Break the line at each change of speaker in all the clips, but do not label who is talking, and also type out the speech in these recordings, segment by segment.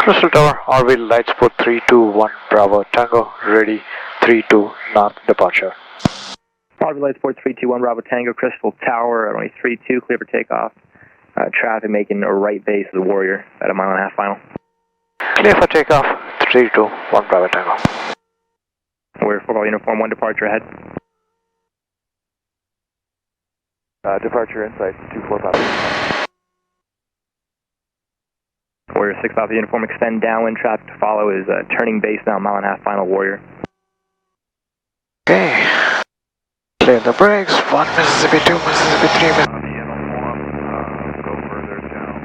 Crystal Tower, orbital light support 321 Bravo Tango, ready 32 north departure.
Orbital light support 321 Bravo Tango, Crystal Tower, runway 32, clear for takeoff. Traffic making a right base of the Warrior at 1.5 mile final.
Clear for takeoff 321 Bravo Tango.
We're for uniform 1 departure ahead.
Departure insight 24 Papa.
Warrior 6 Papa uniform, extend downwind, traffic to follow is turning base now, 1.5 mile final Warrior.
Okay. Clear the brakes, 1 Mississippi, 2 Mississippi, 3 Mississippi.
Go further down.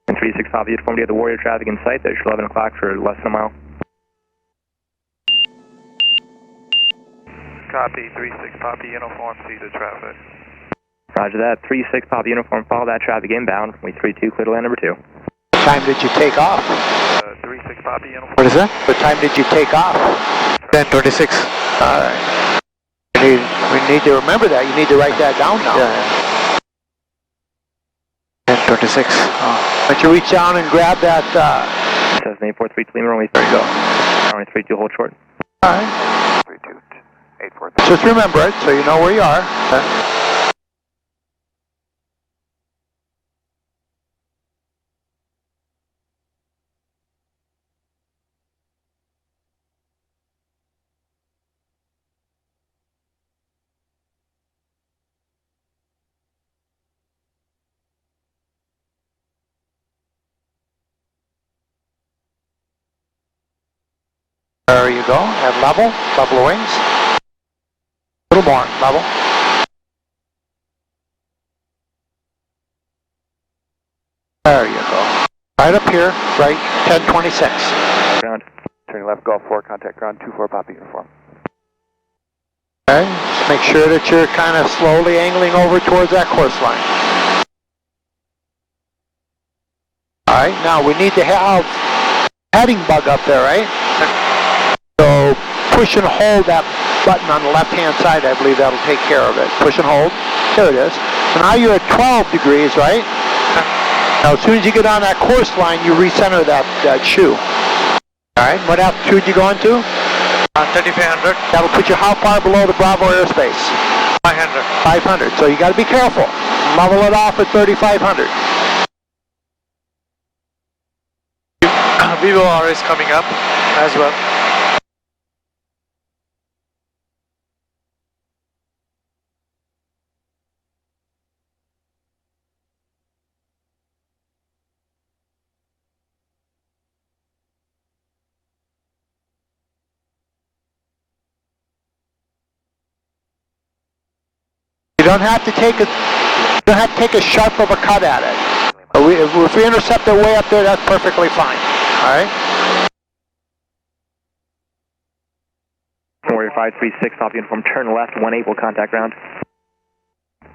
And 36 Papa uniform to get the Warrior traffic in sight, there's 11 o'clock for less than a mile.
Copy, 36 Papa uniform, see the traffic.
Roger that, 36 Papa uniform, follow that traffic inbound, runway 32, clear to land number 2.
What time did you take off?
36 Papa uniform.
What is that? What time did you take off? 10:26. Alright. We need to remember that. You need to write that down now. Yeah. 10:26. Oh. Why don't you reach down and grab that,
Cessna 843 Lima, runway 3 go. Runway 32, hold short.
Alright.
32, 843.
Just remember it so you know where you are. There you go, and level of wings. A little more, level. There you go. Right up here, right, 1026.
Ground.
Turning left, Golf 4, contact ground 24 Papa uniform.
Okay, just make sure that you're kind of slowly angling over towards that course line. Alright, now we need to have heading bug up there, right? So push and hold that button on the left-hand side. I believe that'll take care of it. Push and hold. There it is. So now you're at 12 degrees, right? Now as soon as you get on that course line, you recenter that shoe. All right. What altitude you going to?
3500.
That'll put you how far below the Bravo airspace?
500.
500. So you got to be careful. Level it off at 3500.
Vivo R is coming up as well.
You don't have to take a sharp of a cut at it. If we intercept it way up there, that's perfectly fine. All right.
Warrior 536 Papa uniform, turn left, 1-8 will contact ground.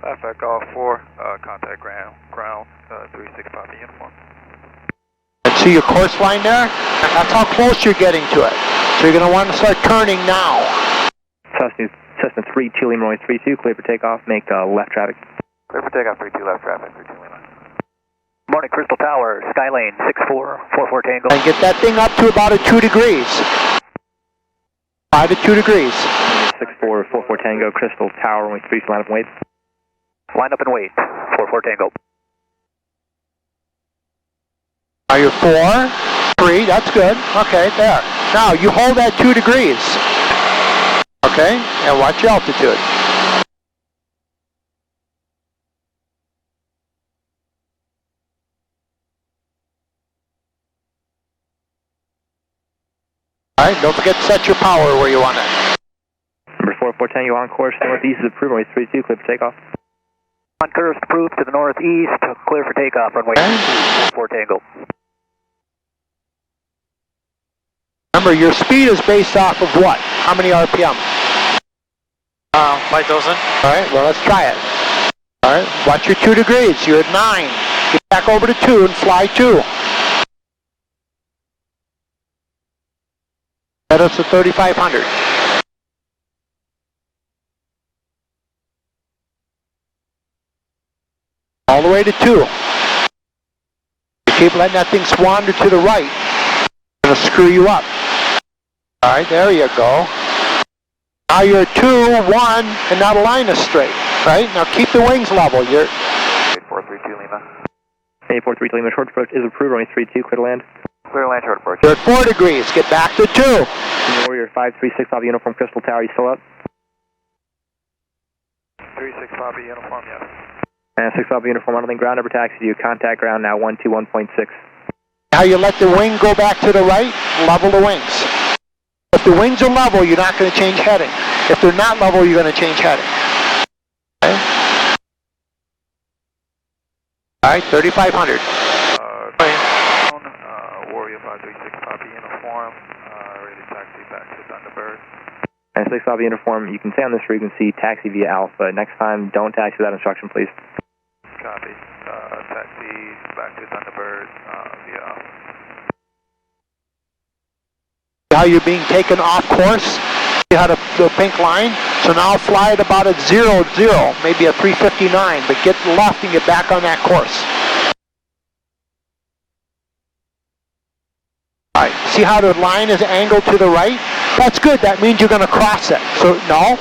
Left, Golf 4, contact ground 36 Papa uniform.
And see your course line there? That's how close you're getting to it. So you're going to want to start turning now.
Cessna 32 Lima, runway 32, clear for takeoff, make left traffic.
Clear for takeoff, 32 left traffic, 32 Lima.
Morning, Crystal Tower, Skylane 6444 Tango.
And get that thing up to about 2 degrees. 5 to 2 degrees.
6444 Tango, Crystal Tower, runway 3, line up and wait.
Line up and wait, 44 Tango.
Are you 4, 3, that's good. Okay, there. Now you hold that 2 degrees. Okay, and watch your altitude. Alright, don't forget to set your power where you want it.
Number 44 Tango on course, northeast is approved, runway 32, clear for takeoff.
On course approved to the northeast, clear for takeoff, runway 44 Tango.
Remember, your speed is based off of what? How many RPM?
5000.
Alright, well let's try it. Alright, watch your 2 degrees. You're at 9. Get back over to 2 and fly 2. Set us to 3500. All the way to 2. Keep letting that thing swander to the right. It's gonna screw you up. All right, there you go. Now you're 2, 1, and now the line is straight. Right? Now keep the wings level. You're
8432 Lima.
8432 Lima, short approach is approved, runway 32, clear to land.
Clear to land, short approach.
you're at 4 degrees. Get back to 2.
Warrior 536 off uniform Crystal Tower, you still up?
36 Papa uniform, yes.
And 6 Alpha uniform, I don't think ground number taxi to you. Contact ground now, 121.6.
Now you let the wing go back to the right, level the wings. If the wings are level, you're not going to change heading. If they're not level, you're going to change heading. Okay? All right, 3500.
Warrior 536 Papa uniform, ready to taxi back to Thunderbird.
And 6 Alpha uniform, you can stay on this frequency, taxi via Alpha. Next time, don't taxi without instruction, please.
Copy. Taxi back to Thunderbird via Alpha.
How you're being taken off course? You had the pink line, so now fly at about a 0, maybe a 359, but get left and get back on that course. All right, see how the line is angled to the right? That's good, that means you're going to cross it. So no,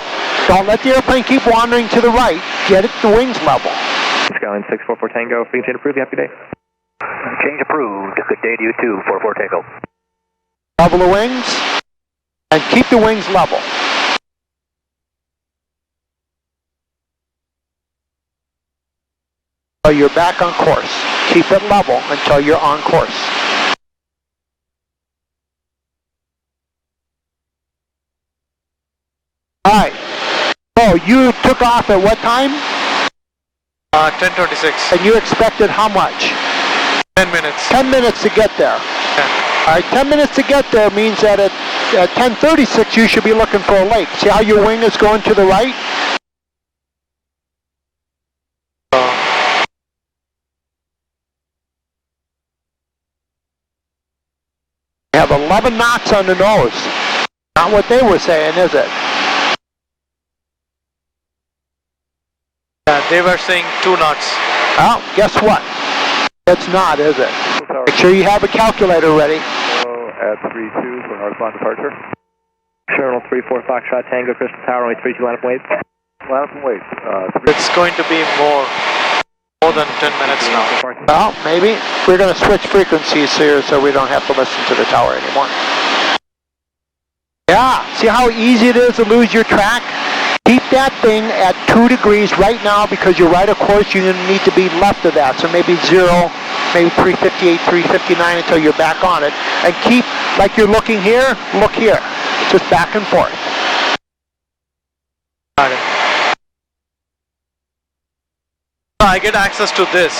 don't let the airplane keep wandering to the right, get it to wings level.
Skyline 644 Tango, frequency approved, happy day.
Change approved. Good day to you too, 44 Tango.
Level the wings, and keep the wings level. So you're back on course. Keep it level until you're on course. Alright, so you took off at what time?
10:26.
And you expected how much?
10 minutes.
10 minutes to get there.
Yeah.
Alright, 10 minutes to get there means that at 10:36 you should be looking for a lake. See how your wing is going to the right? You have 11 knots on the nose. Not what they were saying, is it?
They were saying 2 knots.
Well, guess what? It's not, is it? Make sure you have a calculator ready.
At 32 for northbound departure.
Terminal 34 Foxtrot Tango, Crystal Tower, only 32 line up and wait.
Line up and wait.
It's going to be more than 10 minutes now.
Well, maybe. We're going to switch frequencies here so we don't have to listen to the tower anymore. Yeah, see how easy it is to lose your track? Keep that thing at 2 degrees right now because you're right of course. You're going to need to be left of that. So maybe 0, maybe 358, 359 until you're back on it. And keep, like you're looking here, look here. Just back and forth.
Got it. I get access to this.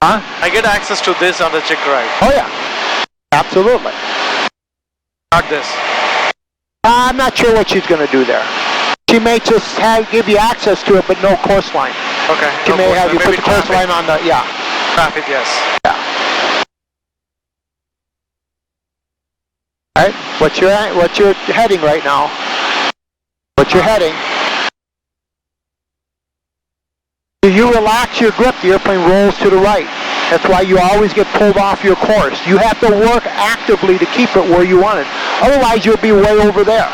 Huh?
I get access to this on the check ride.
Oh yeah, absolutely.
Not this.
I'm not sure what she's going to do there. She may just give you access to it, but no course line.
Okay.
She may have you put
maybe
the course line on the, yeah.
Traffic, yes.
Yeah. All right, what's your heading right now? What's your heading? If you relax your grip, the airplane rolls to the right. That's why you always get pulled off your course. You have to work actively to keep it where you want it. Otherwise, you'll be way over there.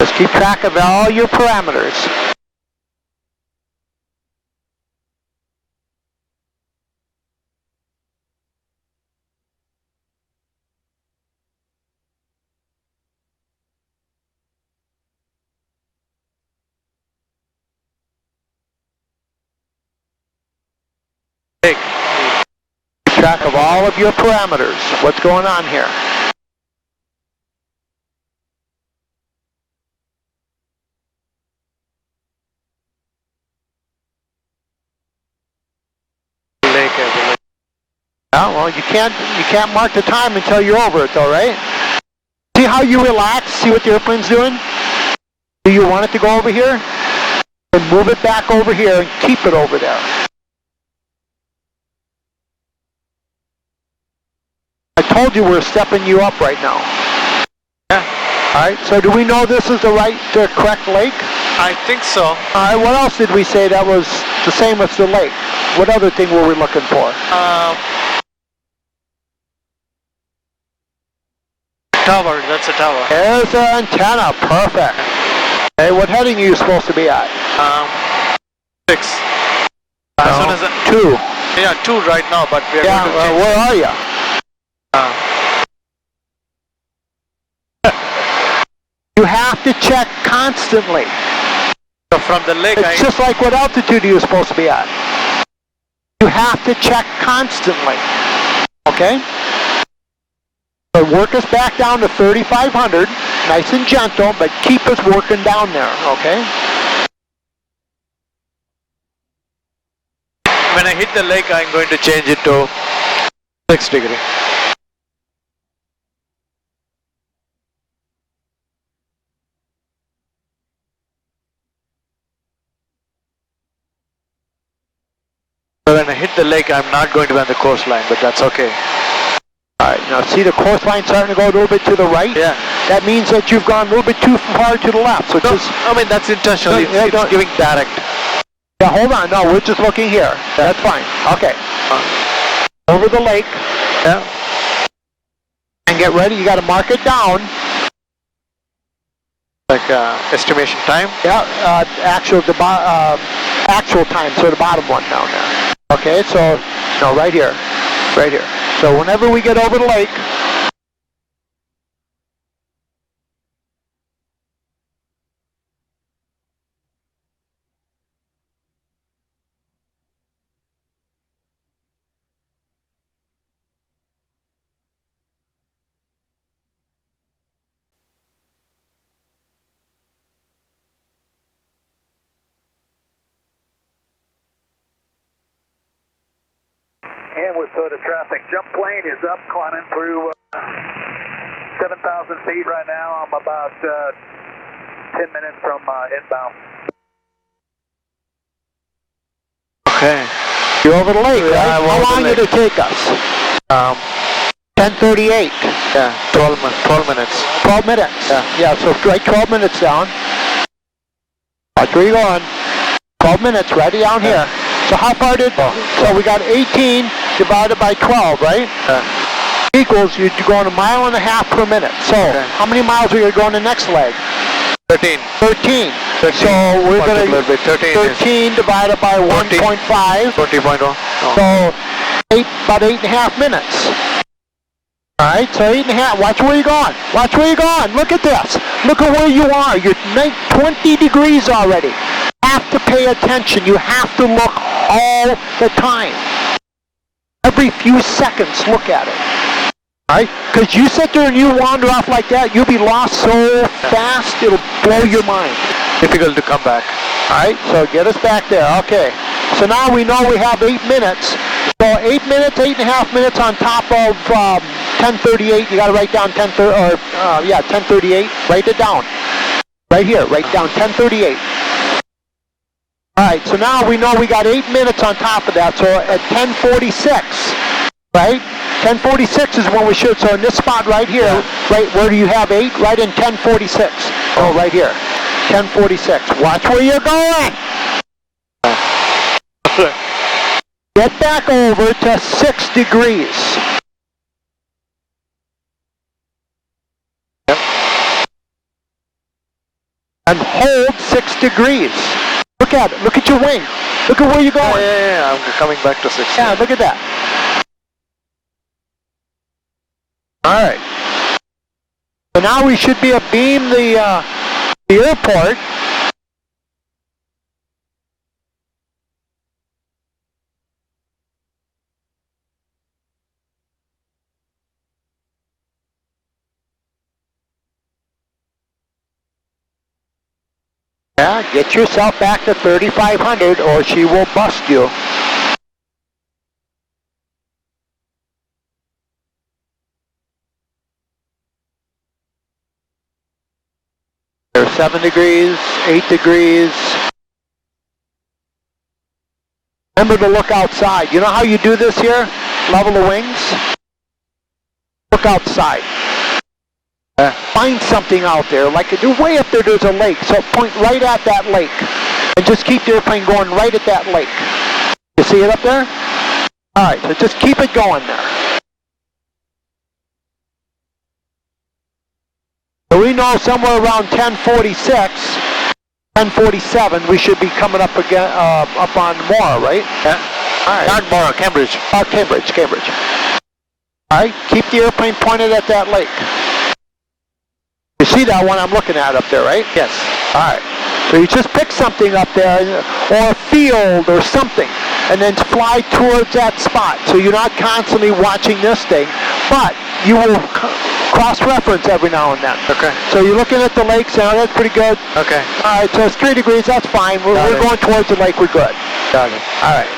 Just keep track of all your parameters.
Take.
Keep track of all of your parameters. What's going on here?
Lake, the lake.
Oh, well, you can't mark the time until you're over it, though, right? See how you relax? See what the airplane's doing? Do you want it to go over here? Then move it back over here and keep it over there. I told you we're stepping you up right now.
Yeah.
Alright, so do we know this is the correct lake?
I think so.
Alright, what else did we say that was the same as the lake? What other thing were we looking for?
Tower, that's a tower.
There's the antenna, perfect. Hey, what heading are you supposed to be at?
6. As soon as
2.
yeah, 2 right now, but we are
Yeah,
going to change.
where are you? You have to check constantly.
So from the lake,
It's just like what altitude you're supposed to be at. You have to check constantly. Okay? So work us back down to 3,500, nice and gentle, but keep us working down there, okay?
when I hit the lake, I'm going to change it to 6 degree. So when I hit the lake, I'm not going to be on the coastline, but that's okay.
Alright, now see the coastline starting to go a little bit to the right?
Yeah.
That means that you've gone a little bit too far to the left, which
No,
is...
I mean, that's intentional.
No,
It's giving direct.
Yeah, hold on. No, we're just looking here. That's fine. Okay. Over the lake.
Yeah.
And get ready. You got to mark it down.
Like estimation time?
Yeah, actual time, so the bottom one down there. Okay, so, no, right here. Right here. So whenever we get over the lake,
And with the traffic, jump plane is up, climbing through 7,000 feet right now. I'm about 10 minutes from inbound.
Okay.
you're over the lake,
Yeah,
right?
I'm
How
over the
long did
lake.
it take us? 10:38.
Yeah, 12 minutes.
12 minutes.
Yeah.
So right 12 minutes down. Watch where you're going. 12 minutes right down here. So how far did, so we got 18 divided by 12, right? Equals, you're going 1.5 miles per minute. So how many miles are you going the next leg?
13.
13. So we're going to, 13 divided by 1.5.
20.0.
So about 8.5 minutes. Alright, so 8.5. Watch where you're going. Watch where you're going. Look at this. Look at where you are. You're 20 degrees already. Have to pay attention. You have to look all the time. Every few seconds, look at it. Alright? Because you sit there and you wander off like that, you'll be lost so fast, it'll blow your mind.
Difficult to come back.
Alright, so get us back there. Okay. So now we know we have 8 minutes. So 8 minutes, 8.5 minutes on top of 10:38. You got to write down 10:38. Write it down. Right here. Write down 10:38. Alright, so now we know we got 8 minutes on top of that. So at 10:46, right? 10:46 is when we should. So in this spot right here, right where do you have 8? Right in 10:46. Oh, right here. 10:46. Watch where you're going. Get back over to 6 degrees.
Yep.
And hold 6 degrees. Look at it. Look at your wing. Look at where you're going.
Yeah. I'm coming back to 6.
Yeah, look at that. Alright. So now we should be abeam the airport. Yeah, get yourself back to 3,500 or she will bust you. There's 7 degrees, 8 degrees. Remember to look outside. You know how you do this here? Level the wings. look outside. Find something out there, like way up there there's a lake, so point right at that lake. And just keep the airplane going right at that lake. You see it up there? Alright, so just keep it going there. So we know somewhere around 1046, 1047, we should be coming up again, up on Mora, right?
Yeah.
Alright.
Not Mora, Cambridge.
Cambridge. Alright, keep the airplane pointed at that lake. You see that one I'm looking at up there, right?
Yes.
Alright. So you just pick something up there, or a field or something, and then fly towards that spot. So you're not constantly watching this thing, but you will cross-reference every now and then.
Okay.
So you're looking at the lake, so that's pretty good.
Okay.
Alright, so it's 3 degrees, that's fine. We're going towards the lake, we're good.
Got it.
Alright.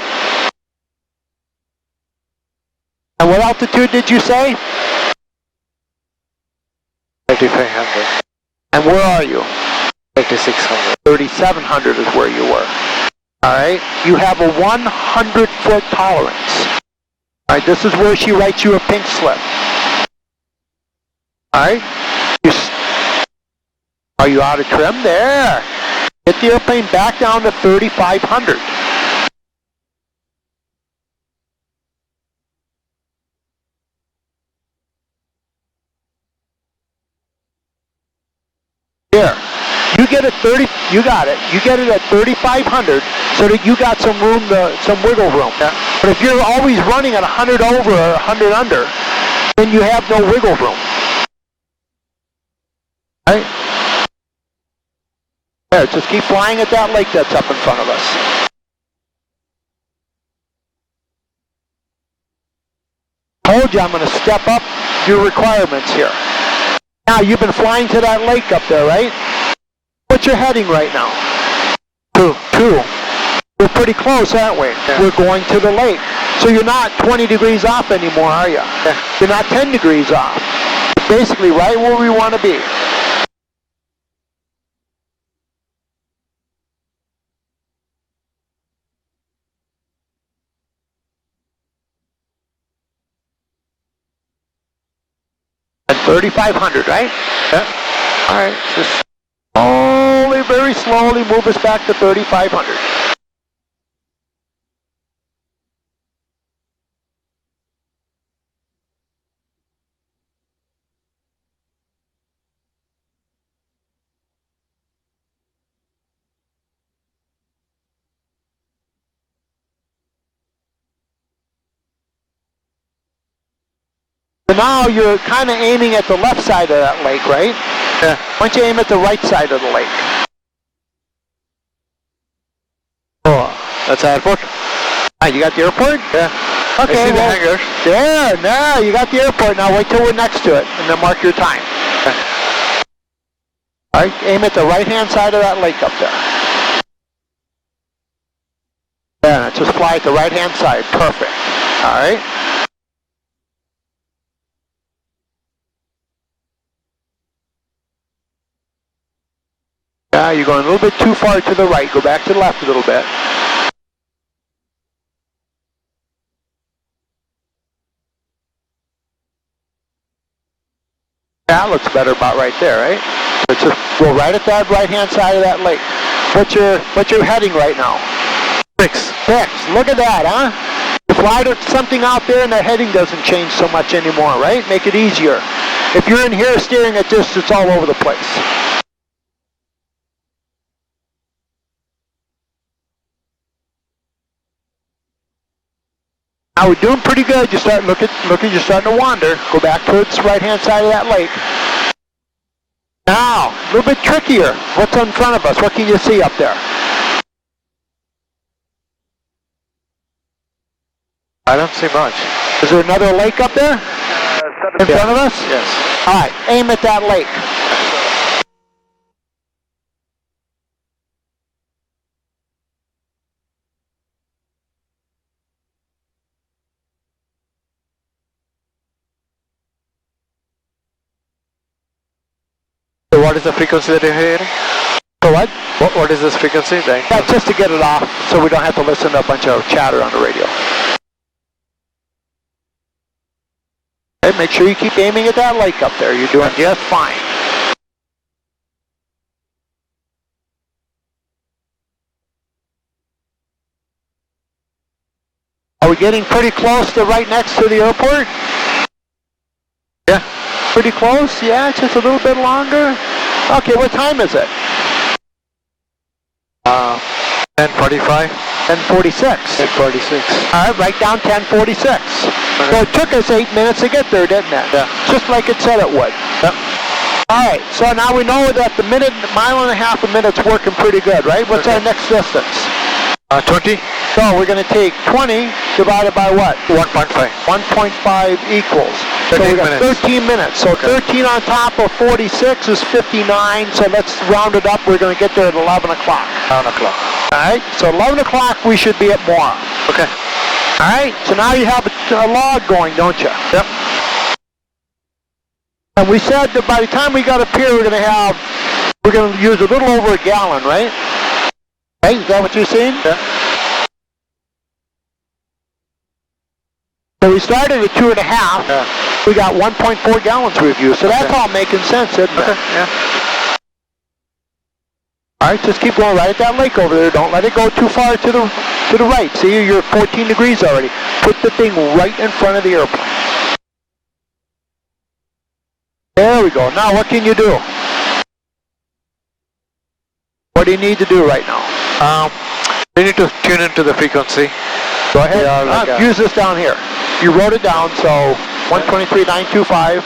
And what altitude did you say?
3,500.
And where are you?
3,600.
3,700 is where you were. Alright, you have a 100-foot tolerance. Alright, this is where she writes you a pink slip. Alright, are you out of trim? There! Get the airplane back down to 3,500. There. You get it you got it. You get it at 3,500 so that you got some room, some wiggle room.
Yeah.
But if you're always running at 100 over or 100 under, then you have no wiggle room. Right? There, just keep flying at that lake that's up in front of us. Told you I'm going to step up your requirements here. Now, you've been flying to that lake up there, right? What's your heading right now? 2. We're pretty close, aren't we? Yeah. We're going to the lake. So you're not 20 degrees off anymore, are you? Yeah. You're not 10 degrees off. Basically, right where we want to be. At 3,500, right? Yeah. All right, just slowly, very slowly move us back to 3,500. So now you're kind of aiming at the left side of that lake, right? Yeah. Why don't you aim at the right side of the lake? Oh, that's the airport? Ah, you got the airport? Yeah. Okay,
I see the hangar.
There, now you got the airport. Now wait till we're next to it, and then mark your time. Okay. All right, aim at the right-hand side of that lake up there. Yeah, just fly at the right-hand side. Perfect. All right. Yeah, you're going a little bit too far to the right. Go back to the left a little bit. That looks better about right there, right? Let's just go right at that right-hand side of that lake. What's your heading right now? 6. Look at that, huh? You fly to something out there and the heading doesn't change so much anymore, right? Make it easier. If you're in here steering at this, it's all over the place. Now we're doing pretty good. You start looking, you're starting to wander. Go back towards the right-hand side of that lake. Now, a little bit trickier. What's in front of us? What can you see up there?
I don't see much.
Is there another lake up there? In front of us?
Yes.
All right, aim at that lake.
So what is the frequency that you're hearing?
So what?
What is this frequency?
That's just to get it off so we don't have to listen to a bunch of chatter on the radio. Okay, make sure you keep aiming at that lake up there. You're doing just fine. Are we getting pretty close to right next to the airport? Yeah. Pretty close? Yeah, just a little bit longer. Okay, what time is it?
10:45.
10:46.
10:46.
All right, write down 10:46.
Okay.
So it took us 8 minutes to get there, didn't it?
Yeah.
Just like it said it would.
Yep.
All right, so now we know that the mile and a half a minute's working pretty good, right? What's our next distance?
20.
So we're going to take 20 divided by what?
1.5.
1.5 equals. So
13
we got
minutes.
13 minutes. So
Okay.
13 on top of 46 is 59. So let's round it up. We're going to get there at 11 o'clock.
11 o'clock.
All right, so 11 o'clock we should be at Mora.
Okay.
All right, so now you have a log going, don't you?
Yep.
And we said that by the time we got up here, we're going to use a little over a gallon, right? Right, is that what you're saying?
Yeah.
So we started at 2.5.
Yeah.
We got 1.4 gallons we've used, so that's all making sense, isn't it?
Okay. Yeah.
All right, just keep going right at that lake over there. Don't let it go too far to the right. See, you're 14 degrees already. Put the thing right in front of the airplane. There we go. Now, what can you do? What do you need to do right now?
We need to tune into the frequency.
Go ahead.
Yeah,
Use this down here. You wrote it down, so 123.925.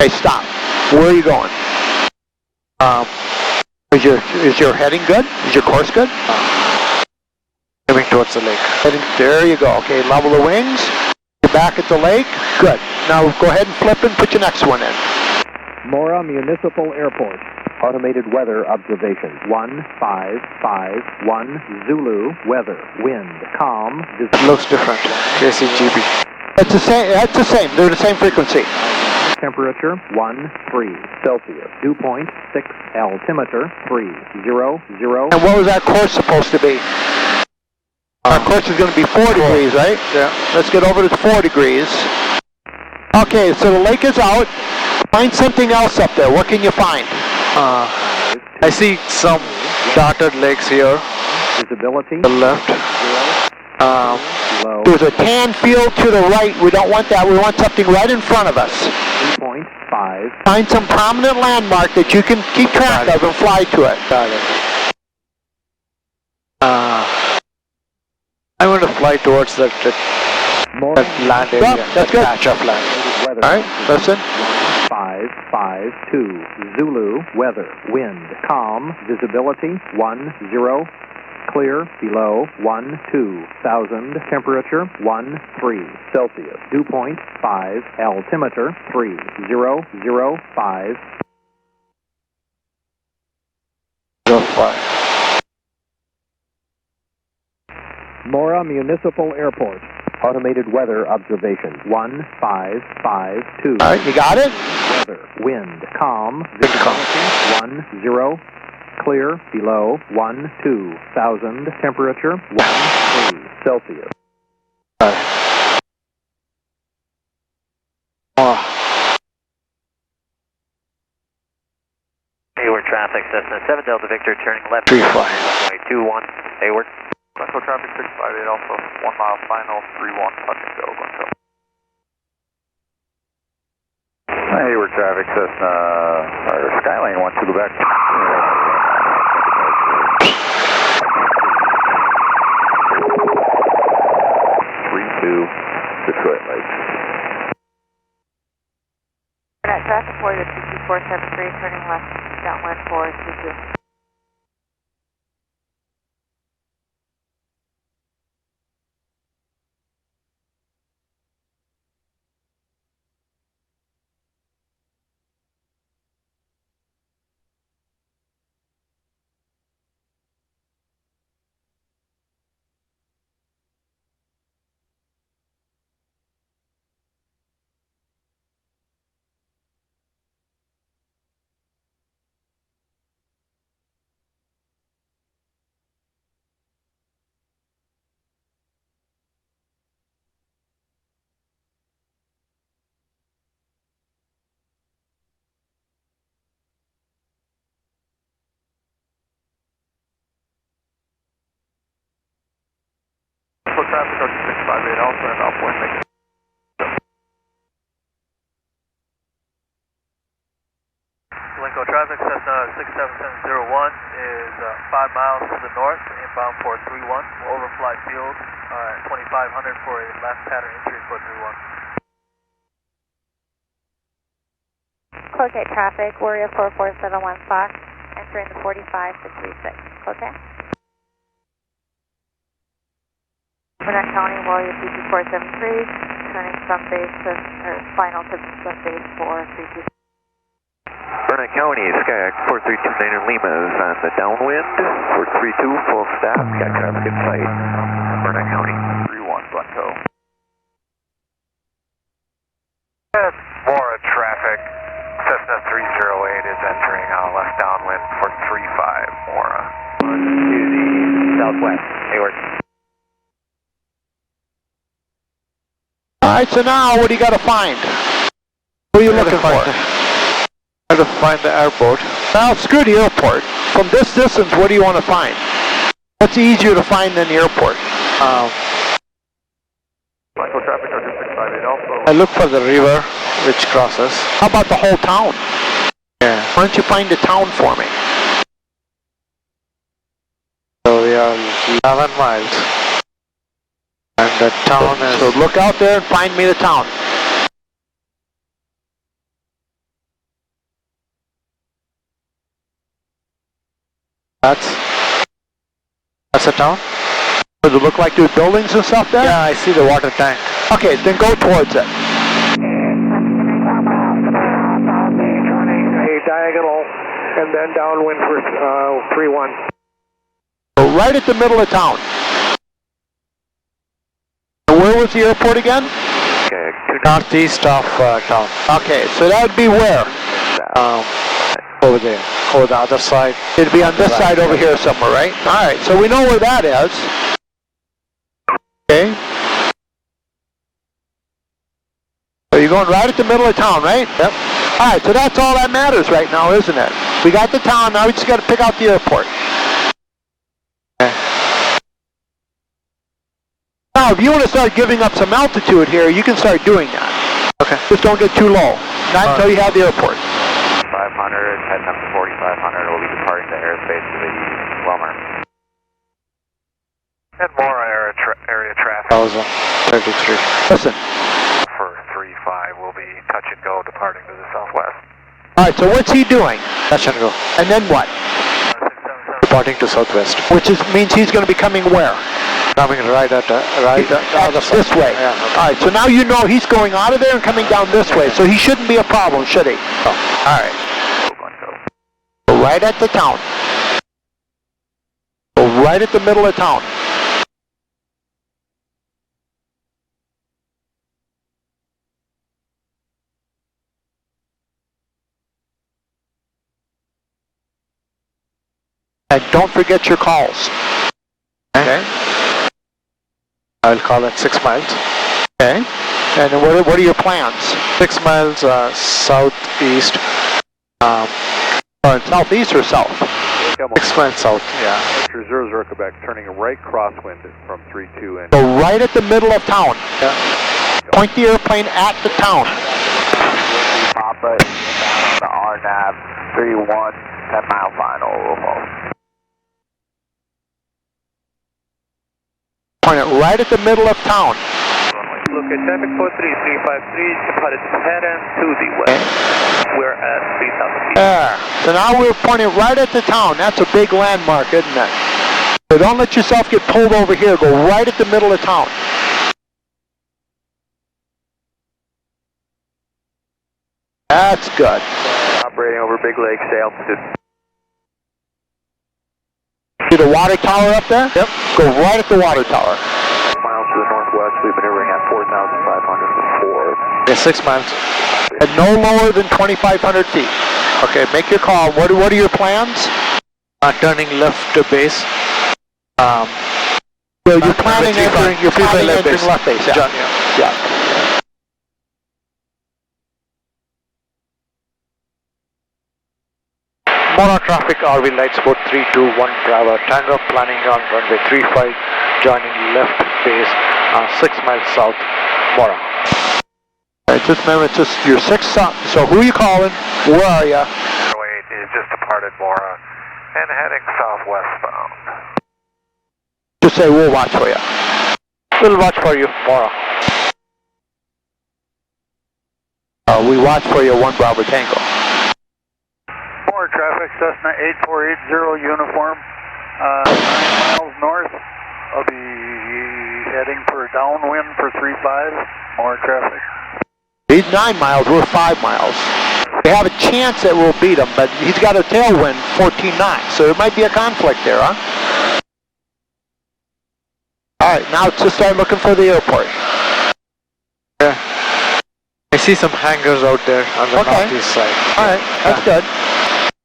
Okay, stop. Where are you going? Is your heading good? Is your course good?
Aiming towards the lake.
There you go. Okay, level the wings. You're back at the lake. Good. Now go ahead and flip and put your next one in.
Mora Municipal Airport. Automated weather observation. 1551 Zulu. Weather. Wind. Calm.
Looks different. KCGB.
It's the same. That's the same. They're the same frequency.
Temperature 13 Celsius. Dew point 6. Altimeter 300.
And what was our course supposed to be? Our course is going to be 4 degrees, right?
Yeah.
Let's get over to 4 degrees. Okay, so the lake is out. Find something else up there. What can you find?
I see some dotted lakes here.
Visibility.
The left.
Low.
There's a tan field to the right. We don't want that. We want something right in front of us.
3.5.
Find some prominent landmark that you can keep track of and fly to it.
Got it. I want to fly towards that land area.
Yeah, that's good.
Patch of land.
Weather.
All right, listen.
552 Zulu. Weather. Wind. Calm. Visibility 10. Clear below 12,000. Temperature 13 Celsius. Dew point 5. Altimeter 3005. Mora Municipal Airport. Automated weather observation. 1552.
All right, you got it?
Weather. Wind. Calm. Visibility 10. Clear below 12,000. Temperature 13 Celsius.
Hayward traffic, Cessna 7 Delta Victor, turning left.
35.
21, Hayward.
Central traffic 658 Alpha, 1 mile final, 31, touch and go, going to.
Hayward traffic, Cessna, Skyline wants to go back. 32, Detroit Lakes.
At traffic for the 22473, turning left downwind for 22.
traffic, RG658 Alpha and upwind, making
Lincoln traffic, Cessna 67701 is 5 miles to the north, inbound for 31. We'll overfly field at 2500 for a left pattern entry for 31.
Clocate traffic, Warrior 4471 Fox, entering the 45 to 36. Clocate. Burnett County, Warrior 22473, turning from base to, or final to the base for 32.
Burnett County, Skyhawk 4329 Lima is on the downwind. 432, full stop, got traffic in sight. Burnett County, 31 Blanco.
Mora traffic, Cessna 308 is entering left downwind for 35 Mora.
To the southwest.
Hayward.
Alright, so now what do you got to find? What are you looking for?
I have to find the airport.
Now, screw the airport. From this distance, what do you want to find? What's easier to find than the airport?
Blanco traffic, RG658 Alpha.
I look for the river which crosses.
How about the whole town?
Yeah.
Why don't you find the town for me?
So we are 11 miles. And the town is...
So look out there and find me the town.
That's a town?
Does it look like there's buildings and stuff there?
Yeah, I see the water tank.
Okay, then go towards it.
A diagonal, and then downwind for 31.
So right at the middle of town. And where was the airport again?
Okay,
Northeast of town.
Okay, so that would be where?
Over there. Over the other side.
It'd be on this side over here somewhere, right? Alright, so we know where that is. Okay. So you're going right at the middle of town, right? Yep. Alright, so that's all that matters right now, isn't it? We got the town, now we just got to pick out the airport.
Okay.
Now, if you want to start giving up some altitude here, you can start doing that.
Okay.
Just don't get too low. Not until you have the airport.
500, heading up to 4500, we'll be departing to airspace to the east, Wilmer.
And Mora area traffic
1033.
Listen.
for 35 will be touch and go departing to the southwest.
Alright, so what's he doing?
Touch and go.
And then what?
Departing to southwest.
Which means he's going to be coming where?
Coming right at the other side.
This way.
Yeah, okay.
Alright, so now you know he's going out of there and coming down this way, so he shouldn't be a problem, should he?
No.
Alright. Go right at the town. Go right at the middle of town. And don't forget your calls. Okay?
I'll call it 6 miles.
Okay? And what are your plans?
6 miles southeast.
Southeast or south?
6 miles south.
Yeah. Reserve Quebec, turning right crosswind from 32 and...
Go right at the middle of town.
Yeah.
Point the airplane at the town.
Papa, down on the RNAV, 31, 10 mile final,
Point it right at the middle of town.
Look at traffic 43353, departed pattern to the west. We're at 3000 feet.
There. So now we're pointing right at the town. That's a big landmark, isn't it? So don't let yourself get pulled over here. Go right at the middle of town. That's good.
Operating over Big Lakes, altitude.
See the water tower up there? Yep. Go right at the water tower.
miles to the northwest, we've been hovering at 4,500
Yeah, 6 miles.
And no lower than 2,500 feet. Okay, make your call. What are your plans?
Turning left to base.
So you're planning entering left base. Yeah.
John, yeah.
Yeah.
Mora traffic, RV lights, boat 321 Bravo, Tango, planning on runway 35,
joining left base 6 miles south, Mora.
Alright, just remember, it's just your 6 south. So who are you calling? Where are you?
Runway is just departed Mora and heading southwestbound.
Just say we'll watch for you.
We'll watch for you, Mora.
We watch for you, 1 Bravo Tango.
More traffic, Cessna 8480 uniform, 9 miles north. I'll be heading for downwind for 35. More traffic.
He's 9 miles, we're 5 miles. We have a chance that we'll beat him, but he's got a tailwind 14 knots, so there might be a conflict there, huh? Alright, now just start looking for the airport.
Yeah. I see some hangars out there on the northeast side.
Alright, that's good.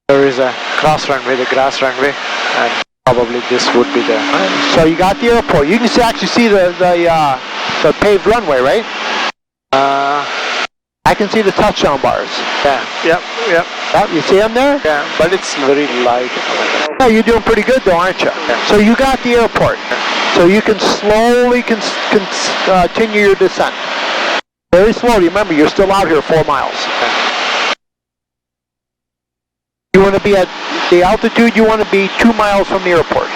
There is a cross runway, the grass runway, and probably this would be the...
So you got the airport. You can actually see the paved runway, right? I can see the touchdown bars.
Yeah. Yep.
You see them there?
Yeah, but it's very light.
Yeah, you're doing pretty good though, aren't you?
Yeah.
So you got the airport. So you can slowly continue your descent. Very slowly. Remember, you're still out here 4 miles. You want to be at the altitude, you want to be 2 miles from the airport.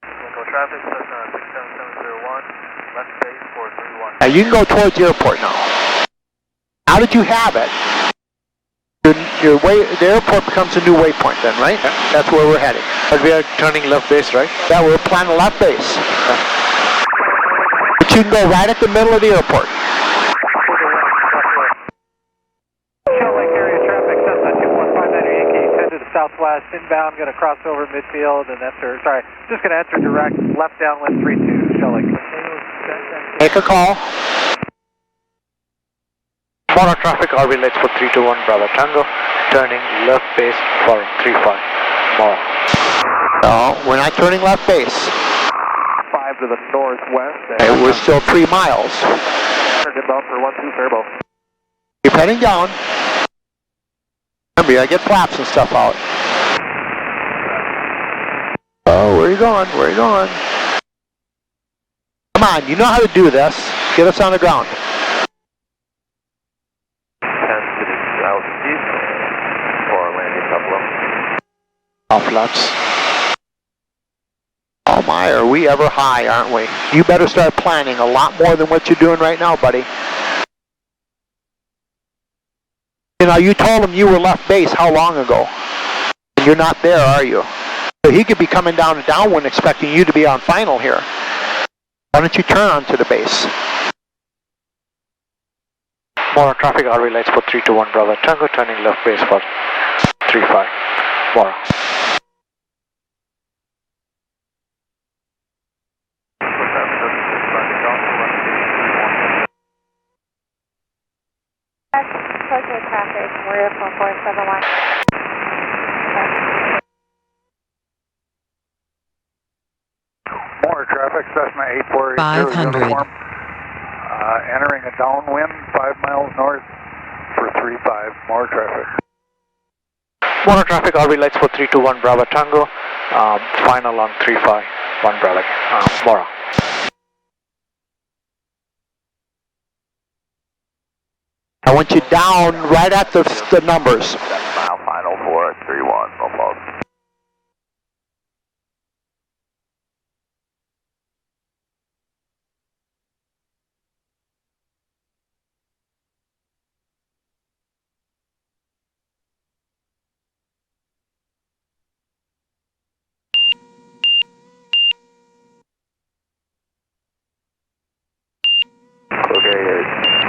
Lingo traffic, Cessna 67701, left base 431.
Now you can go towards the airport now. How did you have it? The airport becomes a new waypoint then, right?
Yeah.
That's where we're heading.
But we are turning left base, right?
Yeah, we're planning left base. But you can go right at the middle of the airport.
Shell Lake area traffic, Cessna 2159 Yankee, head to the southwest, inbound, going to cross over midfield and enter, just going to enter direct left downwind 32, Shell Lake.
Make a call.
Mora traffic, RV lights for 321 Bravo Tango, turning left base for 35, Mora.
No, we're not turning left base.
5 to the northwest.
Okay, we're still 3 miles.
Inbound for 12 Fairboat.
Keep heading down. Remember, you gotta get flaps and stuff out. Oh, where are you going? Where are you going? Come on, you know how to do this. Get us on the ground.
10 to the southeast for landing couple.
Off laps.
Oh my, are we ever high, aren't we? You better start planning a lot more than what you're doing right now, buddy. You know, you told him you were left base how long ago? And you're not there, are you? So he could be coming down to downwind expecting you to be on final here. Why don't you turn onto the base?
Mora traffic, RV lights for 321 Bravo Tango, turning left base for 35, Mora.
Tokyo traffic, Mora 4471.
More traffic, Cessna 8480 uniform. Entering a downwind 5 miles north for 35. More traffic.
Mora traffic, RV lights for 321 Bravo Tango, final on 35, 1 Bravo, Mora.
I want you down right at the numbers.
7 mile final for 31, almost.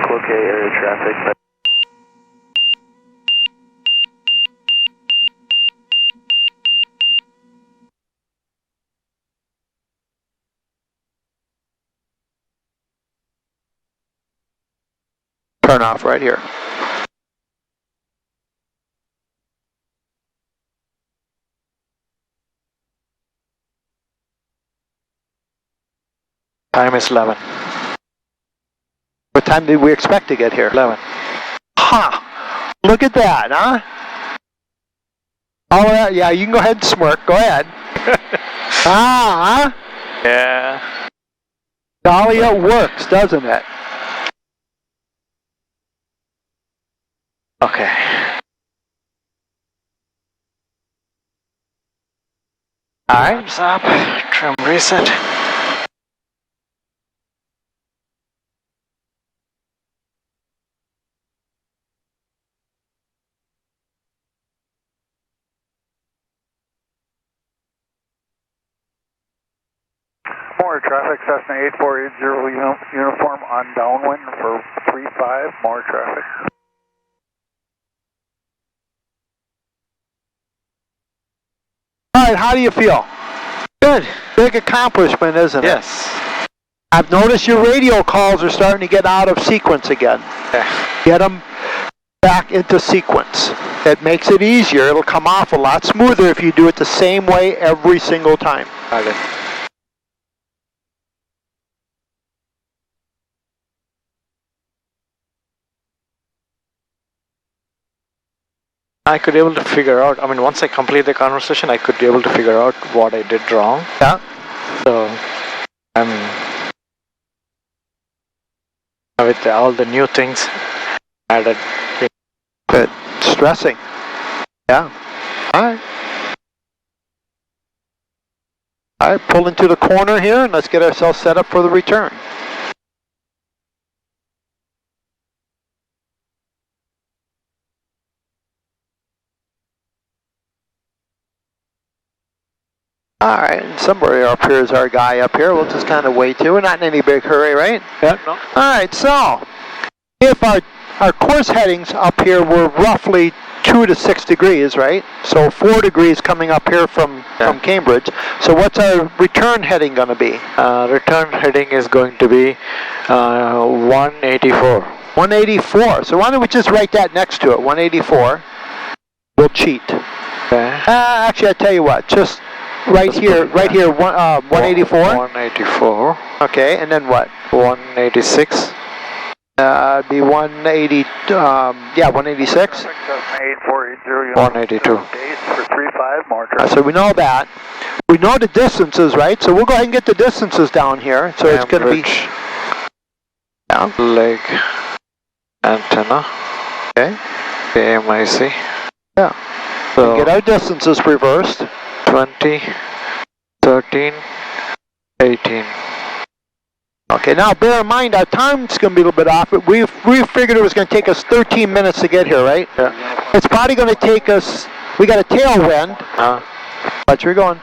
Cloquet area traffic.
Turn off right here.
Time is 11.
What time did we expect to get here?
11.
Ha! Look at that, huh? Oh, yeah, you can go ahead and smirk. Go ahead. Huh?
Yeah.
Golly, it works, doesn't it?
Okay.
Alright.
Thumbs up. Trim reset.
Mora traffic, Cessna 8480 uniform on downwind for 35, more traffic.
Alright, how do you feel? Good. Big accomplishment, isn't it?
Yes.
I've noticed your radio calls are starting to get out of sequence again.
Yeah.
Get them back into sequence. It makes it easier. It'll come off a lot smoother if you do it the same way every single time.
Got it. I could be able to figure out, I mean, once I complete the conversation, I could be able to figure out what I did wrong.
Yeah.
So, with all the new things added.
Good. Stressing. Yeah. Alright. Alright, pull into the corner here and let's get ourselves set up for the return. Alright, and somewhere up here is our guy up here. We'll just kind of wait too. We're not in any big hurry, right?
Yeah, no.
Alright, so if our course headings up here were roughly 2 to 6 degrees, right? So 4 degrees coming up here from Cambridge. So what's our return heading going to be?
Return heading is going to be 184.
184. So why don't we just write that next to it? 184. We'll cheat.
Okay.
Actually, I tell you what. Just right here, 184.
184.
Okay, and then what?
186.
Be 180. Yeah, 186.
182.
Days for 35, more traffic.
So we know that. We know the distances, right? So we'll go ahead and get the distances down here. So it's going to be down.
Leg antenna.
Okay.
AMIC.
Yeah.
So
get our distances reversed.
20, 13, 18.
Okay, now bear in mind our time's going to be a little bit off, but we figured it was going to take us 13 minutes to get here, right?
Yeah.
It's probably going to take us, we got a tailwind. But you're going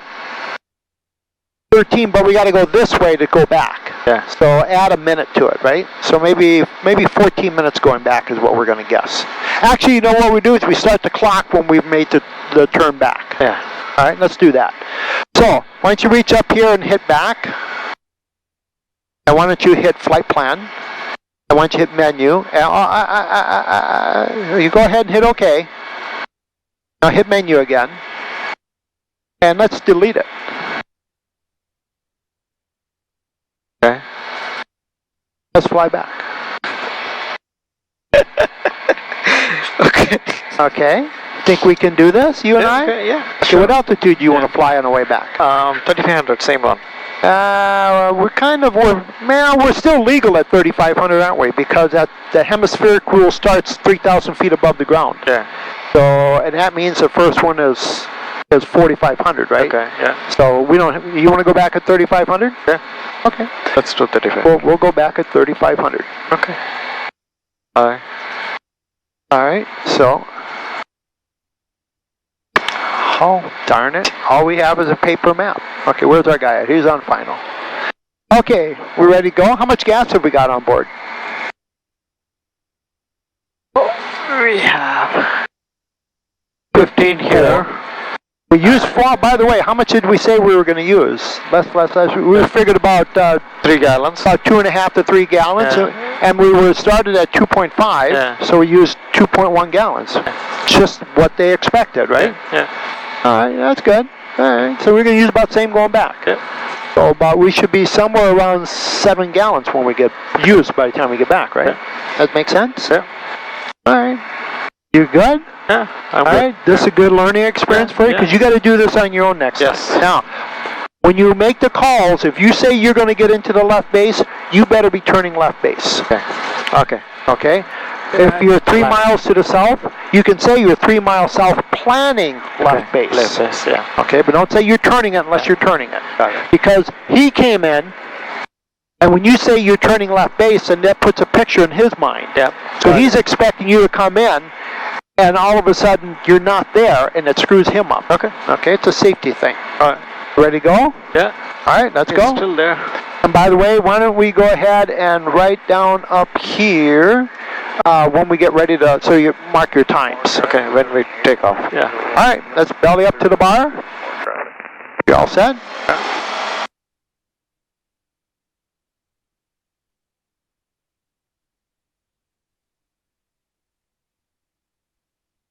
13, but we got to go this way to go back.
Yeah.
So add a minute to it, right? So maybe 14 minutes going back is what we're going to guess. Actually, you know what we do is we start the clock when we've made the turn back.
Yeah.
All right, let's do that. So why don't you reach up here and hit back? And why don't you hit flight plan? And why don't you hit menu? You go ahead and hit OK. Now hit menu again. And let's delete it.
Okay.
Let's fly back.
Okay.
Okay. Think we can do this, you and I?
Okay, yeah.
Okay, what altitude do you want to fly on the way back?
3500, same one.
We're still legal at 3,500, aren't we? Because the hemispheric rule starts 3,000 feet above the ground.
Yeah.
So, and that means the first one is 4,500, right?
Okay, yeah.
So we don't, you want to go back at 3,500?
Yeah.
Okay.
Let's do 35.
We'll go back at 3,500.
Okay. Alright.
Alright, so. Oh, darn it. All we have is a paper map. Okay, where's our guy at? He's on final. Okay, we're ready to go. How much gas have we got on board?
We have 15 here.
We used, by the way, how much did we say we were going to use? Less. We figured about
3 gallons.
About 2.5 to 3 gallons.
Yeah.
And we were started at 2.5,
yeah.
So we used 2.1 gallons. Just what they expected, right?
Yeah.
All right, that's good. All right, so we're going to use about the same going back.
Yeah.
So we should be somewhere around 7 gallons when we get used by the time we get back, right?
Yeah.
That makes sense?
Yeah.
All right. You good?
Yeah, I'm
All
good.
right, this is a good learning experience for you because you got to do this on your own next
Yes.
time. Now, when you make the calls, if you say you're going to get into the left base, you better be turning left base.
Okay. Okay.
Okay? If you're 3 miles to the south, you can say you're 3 miles south planning left base.
Left base, yeah.
Okay, but don't say you're turning it unless you're turning it.
Got it.
Because he came in, and when you say you're turning left base, and that puts a picture in his mind.
Yep.
So he's expecting you to come in, and all of a sudden you're not there, and it screws him up.
Okay.
Okay, it's a safety thing.
All right.
Ready to go?
Yeah.
All right, let's
It's
go.
still there.
And by the way, why don't we go ahead and write down up here when we get ready to, so you mark your times.
Okay, when we take off. Yeah.
All right, let's belly up to the bar. You all set?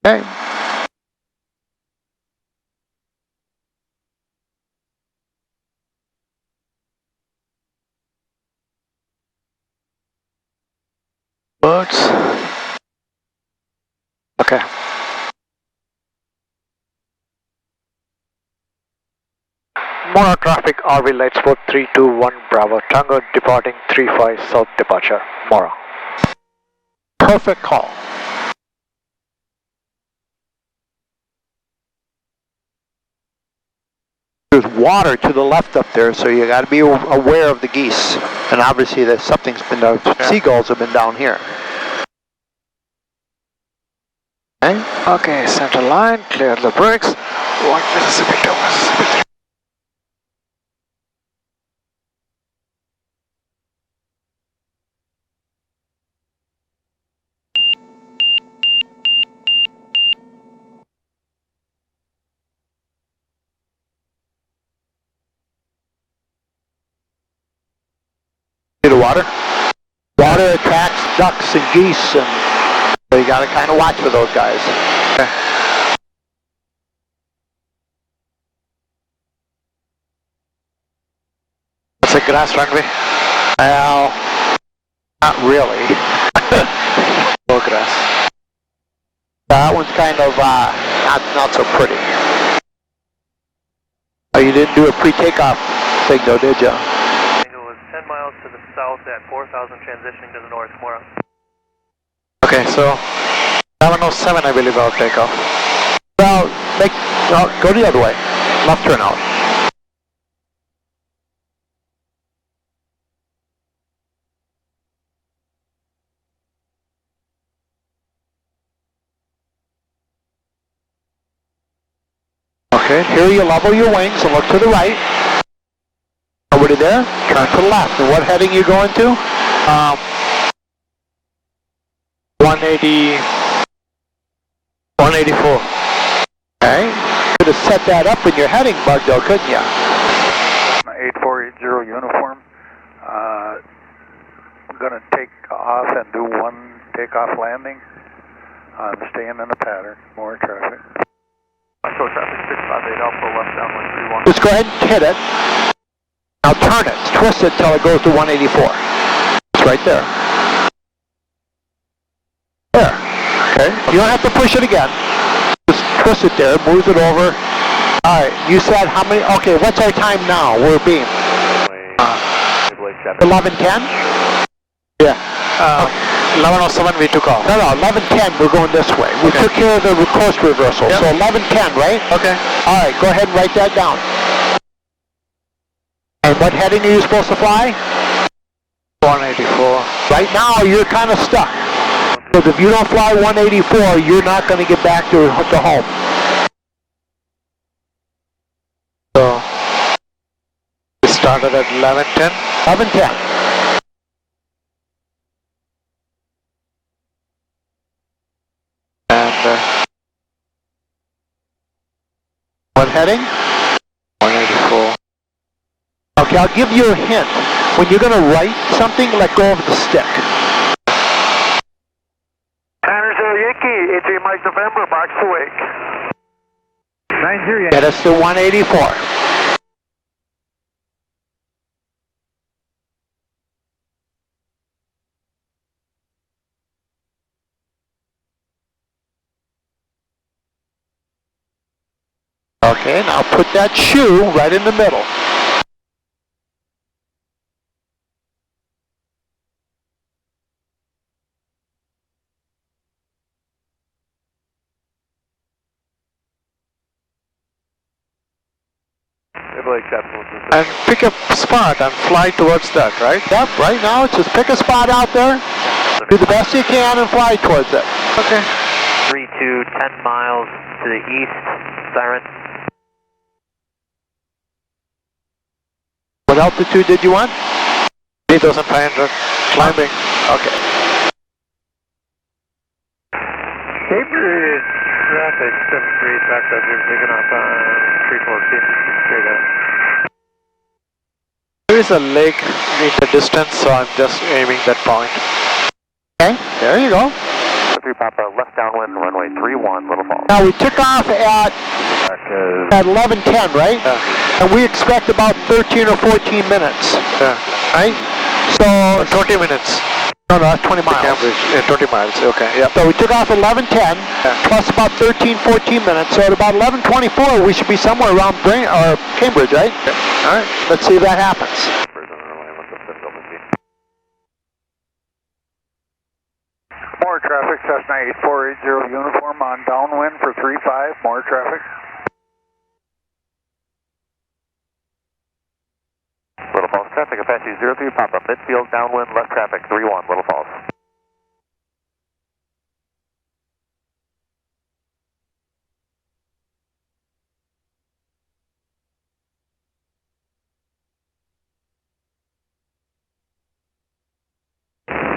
Okay.
Birds. Okay. Mora traffic, RV lights 4321 Bravo Tango, departing 35 South departure, Mora.
Perfect call. There's water to the left up there, so you got to be aware of the geese. And obviously, that something's been down. Seagulls have been down here. Okay.
Okay, center line, clear the brakes. 1 Mississippi 2 Mississippi 3.
See the water? Water attracts ducks and geese, and so you got to kind of watch for those guys.
Okay. It's a grass runway.
Well, not really.
No grass.
That one's kind of not so pretty. Oh, you didn't do a pre-takeoff thing though, did you?
It was 10 miles to the south at 4,000, transitioning to the north, Mora.
Okay, so 707 I believe I'll take off.
Well, go the other way. Left turn out. Okay, here you level your wings and look to the right. Nobody there? Turn to the left. And what heading you going to?
180, 184.
Okay. Could have set that up in your heading bug though, couldn't you?
8480 uniform. I'm going to take off and do one takeoff landing. I'm staying in a pattern. More traffic.
Show traffic 658 Alpha, left downwind 31.
Just go ahead and hit it. Now turn it. Twist it till it goes to 184. It's right there. There. Okay. You don't have to push it again. Just twist it there. Moves it over. All right. You said how many? Okay. What's our time now? We're being 11:10. Yeah.
1107 we took off.
No, 11:10. We're going this way. We took care of the course reversal.
Yep.
So 11:10, right?
Okay.
All right. Go ahead and write that down. And what heading are you supposed to fly?
184.
Right now, you're kind of stuck. Because if you don't fly 184, you're not going to get back to home.
So we started at 11:10.
11:10.
And
What heading?
184.
Okay, I'll give you a hint. When you're going to write something, let go of the stick.
Tanner 0 Yankee, 83 Mike November, box to wake. 90
Get us to 184. Okay, now put that shoe right in the middle. And pick a spot and fly towards that, right? Yep, right now just pick a spot out there, do the best you can and fly towards it. Okay.
32, 10 miles to the east, siren.
What altitude did you want? 8,500. Climbing. Okay.
Cambridge traffic 73, taxi 0, taking off on 34, straight up.
There is a lake in the distance, so I'm just aiming that point.
Okay, there you go.
3 Papa, left downwind, runway 31, Little Falls.
Now we took off at 11:10, right?
Yeah.
And we expect about 13 or 14 minutes,
Yeah.
right? So,
20 minutes.
no, that's 20 miles.
Cambridge, 20 miles, okay, yeah.
So we took off at 11:10, plus about 13, 14 minutes. So at about 11:24, we should be somewhere around Cambridge, right?
Yeah.
All right, let's see if that happens.
More traffic, Cessna 8480 uniform on downwind for 35, more traffic.
Little Falls traffic, Apache 03 Papa, midfield downwind, left traffic 31, Little Falls.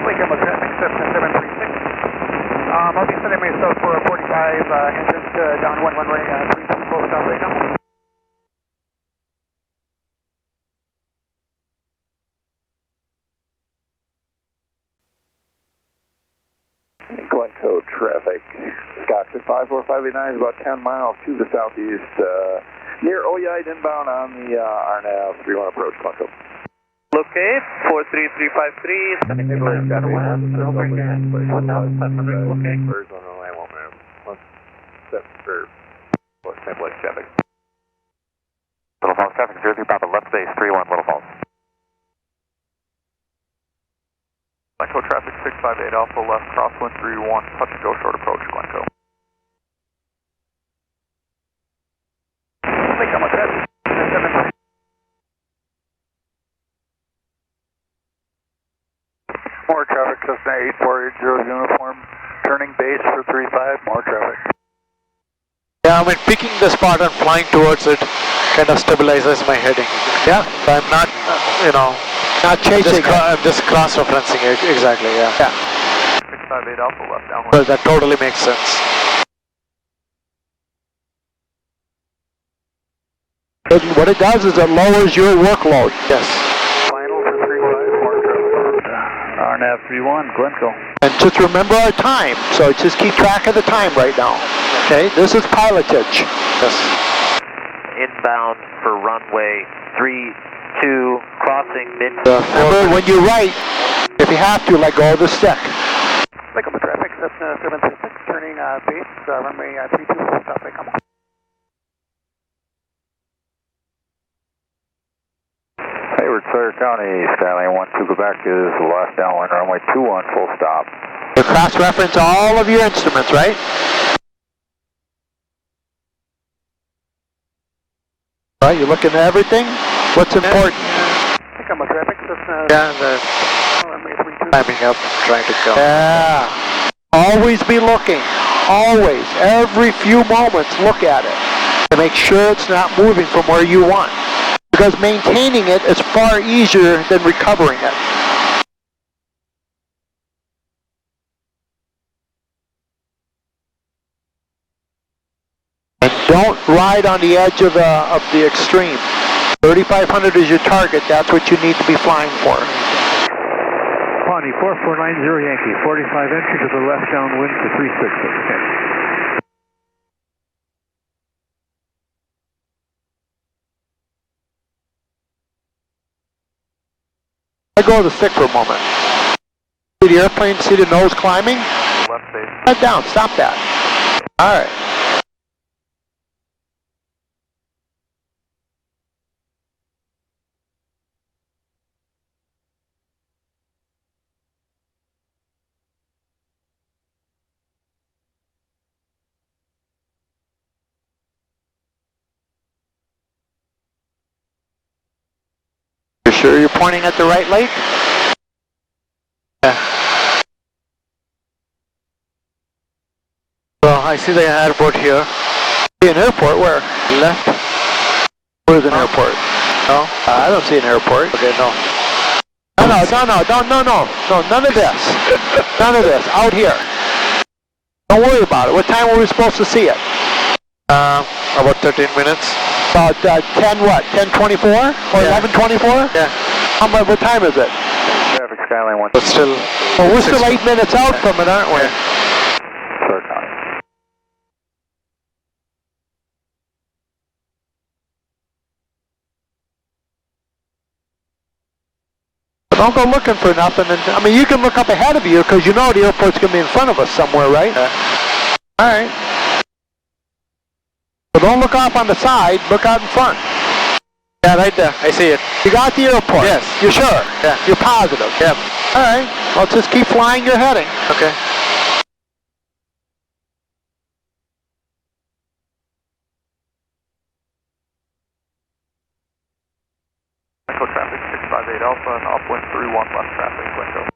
Lincoln with traffic, Cessna 736. I'll be sending myself for a 45 entrance to downwind runway 32 full stop right now. Glencoe traffic, Scotch at 54589 is about 10 miles to the southeast, near Oyide inbound on the RNAV 31 approach, Glencoe.
Locate 43353.
Sending English at 1,500, okay.
Birds on the line won't move. Let's set for template traffic. Little Falls traffic 03 Papa, left base 31, Little Falls.
Glencoe traffic 658 Alpha, left crosswind 31, touch and go short approach, Glencoe.
Lincoln with traffic, 7. More traffic, Cessna 8480 uniform, turning base for 35, more traffic.
Yeah, I mean, picking the spot and flying towards it kind of stabilizes my heading.
Yeah.
So I'm not,
Not chasing it.
I'm just cross-referencing it, exactly, yeah.
Yeah.
658 Alpha, left downwind.
So that totally makes sense.
What it does is it lowers your workload.
Yes.
Final for 35, more traffic. RNAV 31, Glencoe.
And just remember our time. So just keep track of the time right now. Okay, this is pilotage.
Yes.
Inbound for runway 32, crossing mid.
Remember, when you write, if you have to, let go of the stick.
Lincoln with traffic, Cessna 736, turning base, runway 32, full stop, right now. Hayward, Sawyer County, Skyline 12 Quebec is left downwind, runway 21, full stop.
You cross-reference all of your instruments, right? Right, you're looking at everything. What's important?
Lincoln with traffic, Cessna
Yeah, the
runway 32.
climbing up, trying to go.
Yeah. Always be looking. Always. Every few moments, look at it to make sure it's not moving from where you want. Because maintaining it is far easier than recovering it. And don't ride on the edge of the extreme. 3,500 is your target. That's what you need to be flying for.
Pawnee 4490 Yankee, 45 entry to the left downwind for 360.
I go to the stick for a moment. See the airplane, see the nose climbing?
Left base.
Head down, stop that. Alright. pointing at the right lake?
Yeah. Well, I see the airport here.
See an airport where?
Left.
Where's an airport?
No?
I don't see an airport.
Okay, no.
No, none of this. None of this. Out here. Don't worry about it. What time were we supposed to see it?
About 13 minutes.
About 10 what? 10:24 or 11:24?
Yeah.
What time is it?
Traffic Skyline 1.
But still...
Well, we're still 8 minutes out from it, aren't we?
Sure, County.
Don't go looking for nothing. And, I mean, you can look up ahead of you because you know the airport's going to be in front of us somewhere, right? All right. So don't look off on the side. Look out in front.
Yeah, right there. I see it.
You got the airport?
Yes.
You're sure?
Yeah.
You're positive?
Yep.
All right. Well, just keep flying your heading.
Okay.
Echo traffic 658 Alpha and upwind 31 left traffic, window.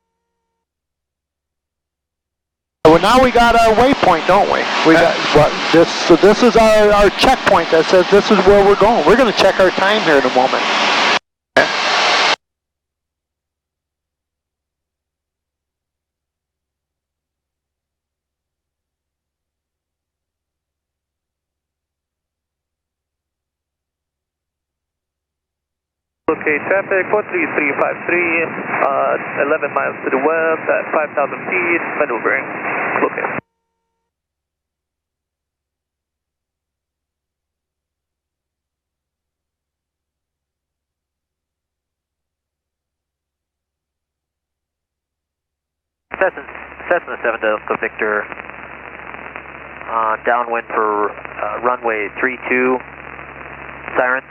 Well, now we got our waypoint, don't we? We got what? So this is our checkpoint that says this is where we're going. We're going to check our time here in a moment.
Okay, traffic 43353, 11 miles to the west at 5,000 feet, maneuvering. Okay.
Cessna 7 Delta Victor, downwind for runway 32, siren.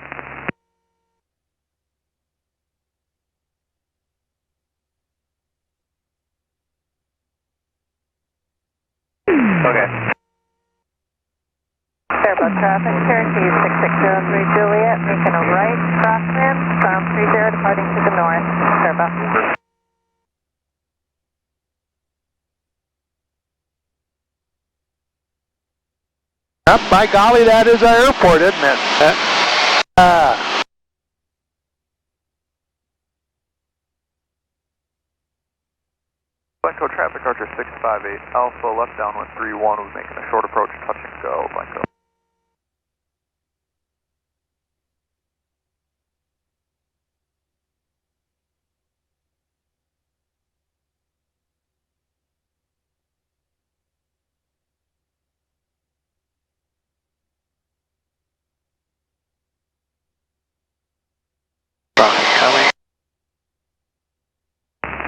Okay.
Airbus traffic, Cherokee 6603 Juliet, making a right crosswind from 30 departing to the north. Airbus.
By golly, that is our airport, isn't it?
Blanco traffic Archer 658 Alpha, left downwind 31, was making a short approach, touch and go, Blanco.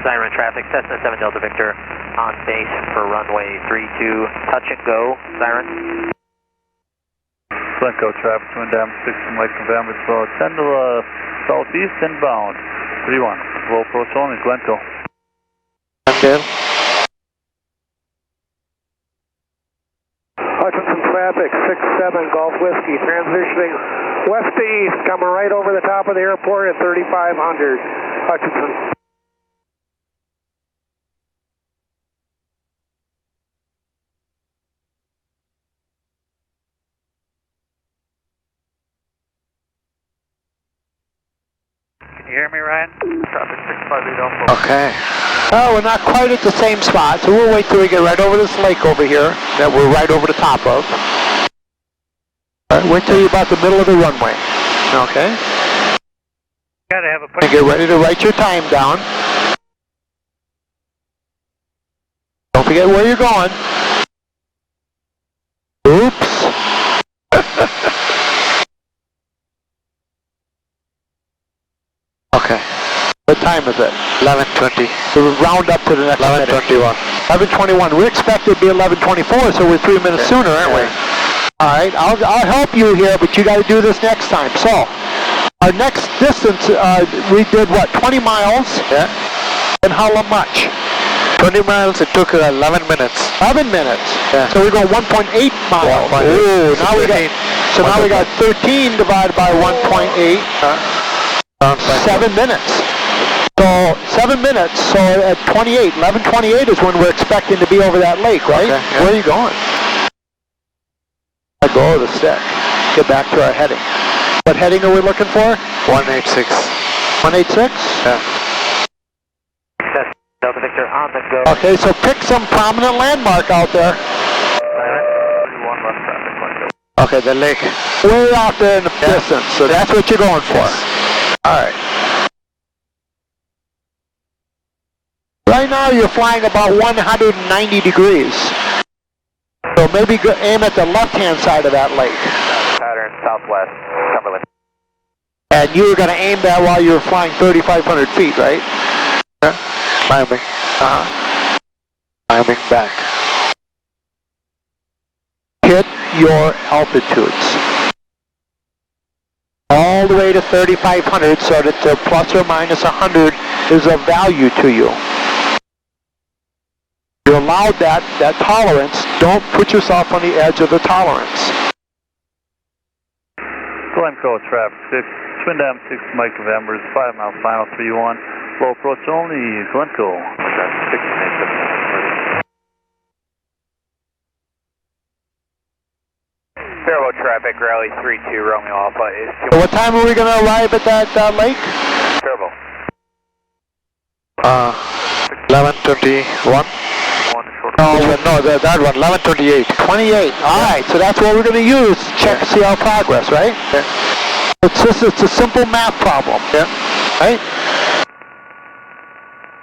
Siren traffic, Cessna 7 Delta Victor, on base for runway 32, touch and go, siren.
Blanco traffic, twin dam 6 from Lake November, so 10 to the southeast inbound, 31, low approach only, Glencoe.
Okay.
Hutchinson traffic, 6-7 Golf Whiskey, transitioning west to east, coming right over the top of the airport at 3,500, Hutchinson.
Can you hear me, Ryan?
Traffic 658 Alpha.
Okay. Oh, we're not quite at the same spot, so we'll wait till we get right over this lake over here that we're right over the top of. All right, wait till you're about the middle of the runway. Okay.
Gotta have a
And get ready to write your time down. Don't forget where you're going. Oops. Okay. What time is it?
11:20.
So we'll round up to the next
11:21.
11:21. We expect it to be 11:24, so we're 3 minutes sooner, aren't we? All right. I'll help you here, but you got to do this next time. So, our next distance, we did what? 20 miles.
Yeah.
And how much?
20 miles, it took 11 minutes.
11 minutes.
Yeah.
So we're going 1.8 miles.
1.8.
Ooh, now we got. So now we got 13 divided by 1.8. 7 minutes. So 7 minutes, so at 11:28 is when we're expecting to be over that lake, right?
Okay, yeah.
Where are you going? Let go of the stick. Get back to our heading. What heading are we looking for?
186.
186?
Yeah.
Delta Victor on the go.
Okay, so pick some prominent landmark out there.
Siren, 31 left traffic, Blanco.
Okay, the lake. Way out there in the distance, so that's what you're going for. Alright. Right now you're flying about 190 degrees. So maybe aim at the left-hand side of that lake.
Pattern southwest, Cumberland.
And you were going to aim that while you were flying 3,500 feet, right?
Yeah. Climbing. Climbing back.
Hit your altitudes. All the way to 3,500 so that the plus or minus 100 is of value to you. You allowed that tolerance. Don't put yourself on the edge of the tolerance.
Glencoe traffic 6, Twin Dam 6, Mike November, 5 miles final 31. Low approach only, Glencoe.
Traffic 6, Fairboat traffic, rally 32, Romeo Alpha is 2.
What time are we going to arrive at that lake?
Fairboat.
11:21. No, that one, 11:28.
28. Alright, so that's what we're going to use to check to see our progress, right?
Yeah.
It's a simple math problem.
Yeah.
Right?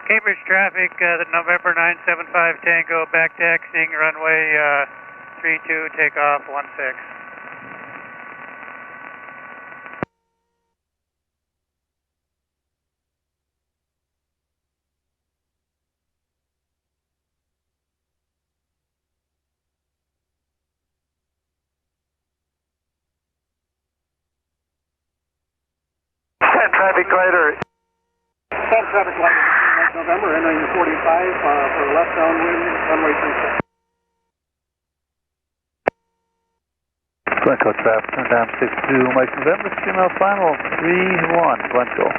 Cambridge traffic, the November 975 Tango, back taxiing runway 32, takeoff 16.
Traffic glider.
10 traffic light, November, entering 45 for left downwind, runway 36.
Glencoe traffic, Twin Dam 6-2, Mike November, 3 mile final 3-1, Glencoe.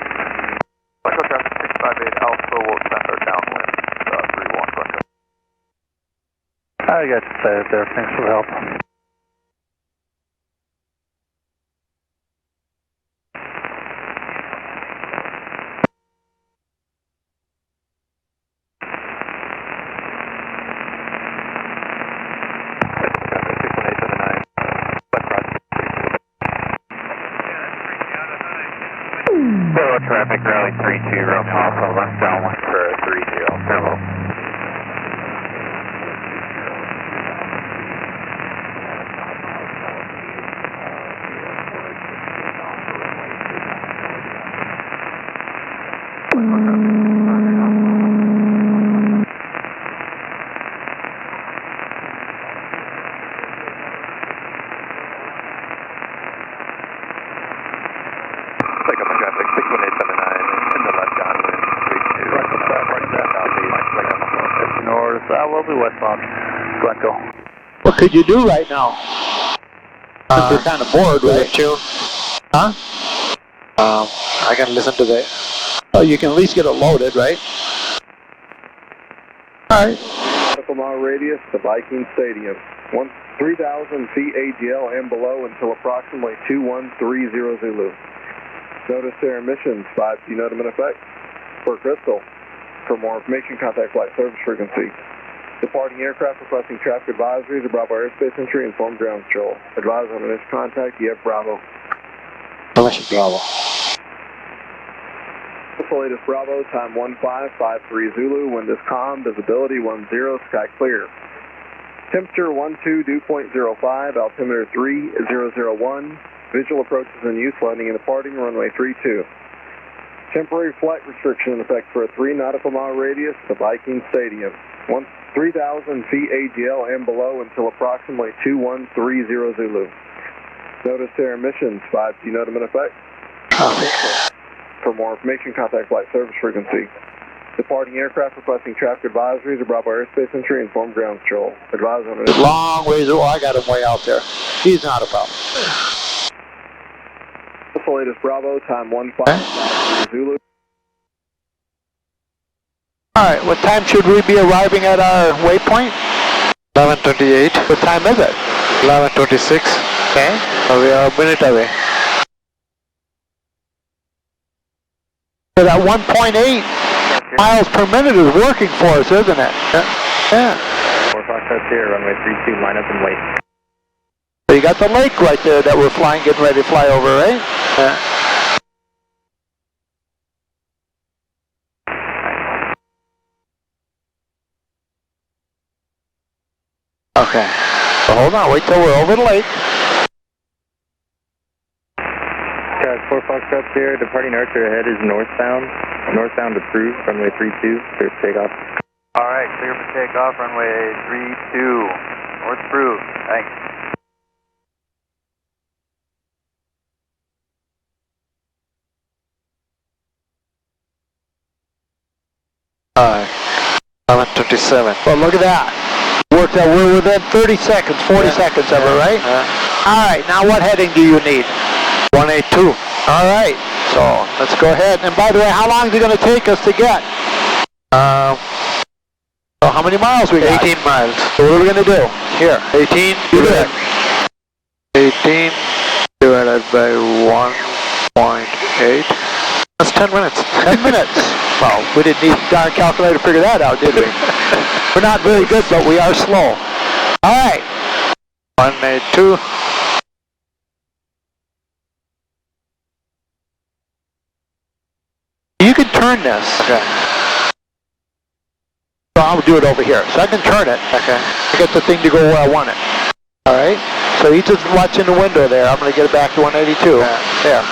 Blanco traffic 658 Alpha will extend our downwind 31 Blanco.
I got you sighted there, thanks for the help.
Traffic, rally 32, Romeo Alpha, left downwind for 30, Fairboat. Takeoff traffic 61879 in the left downwind 32.
North, will be westbound, Glencoe.
What could you do right now? We're kind of bored with it.
Tune.
Huh?
I can listen to the.
Oh, you can at least get it loaded, right? Alright.
Nautical mile radius to Viking Stadium. 3,000 feet AGL and below until approximately 2130 Zulu. Notice their emissions, 5G NOTAM in effect. For Crystal. For more information, contact flight service frequency. Departing aircraft requesting traffic advisories of Bravo Airspace entry, inform ground control. Advise on initial contact, EF Bravo.
Bravo.
Latest Bravo, time 1553 Zulu, wind is calm, visibility 10, sky clear. Temperature 12, dew point 05, altimeter 3001, visual approaches in use, landing and departing, runway 32. Temporary flight restriction in effect for a 3 nautical mile radius to Viking Stadium. 3,000 feet AGL and below until approximately 2130 Zulu. Notice their emissions, 5G NOTAM in effect. For more information, contact flight service frequency. Departing aircraft requesting traffic advisories of Bravo Airspace entry, inform ground control. Advise on it.
Long ways. Oh, I got him way out there. He's not a problem.
The latest Bravo, time 1553 Zulu.
Alright, what time should we be arriving at our waypoint?
11:28.
What time is it?
11:26.
Okay.
So we are a minute away.
So that 1.8 miles per minute is working for us, isn't it? Yeah.
4 Foxtrot here, runway 32, line up and wait.
So you got the lake right there that we're flying, getting ready to fly over, right? Yeah. Okay. So hold on, wait till we're over the lake.
Guys, 4 Foxtrot here, departing Archer ahead is northbound. Northbound approved, runway 32, clear for takeoff.
Alright, clear for takeoff, runway 32. North approved. Thanks.
Alright. 11:27.
Well, look at that. Worked out, we're within 30 seconds, 40 seconds of it, right? Alright, now what heading do you need?
182.
Alright, so let's go ahead. And by the way, how long is it going to take us to get? So how many miles we got?
18 miles.
So what are we going to do? Here.
18 divided 18 divided by 1.8. That's 10 minutes.
10 minutes. Well, we didn't need a darn calculator to figure that out, did we? We're not very good, but we are slow. Alright.
182.
You can turn this.
Okay.
So I'll do it over here. So I can turn it.
Okay.
I get the thing to go where I want it. Alright. So you just watch in the window there. I'm going to get it back to 182.
Yeah.
There.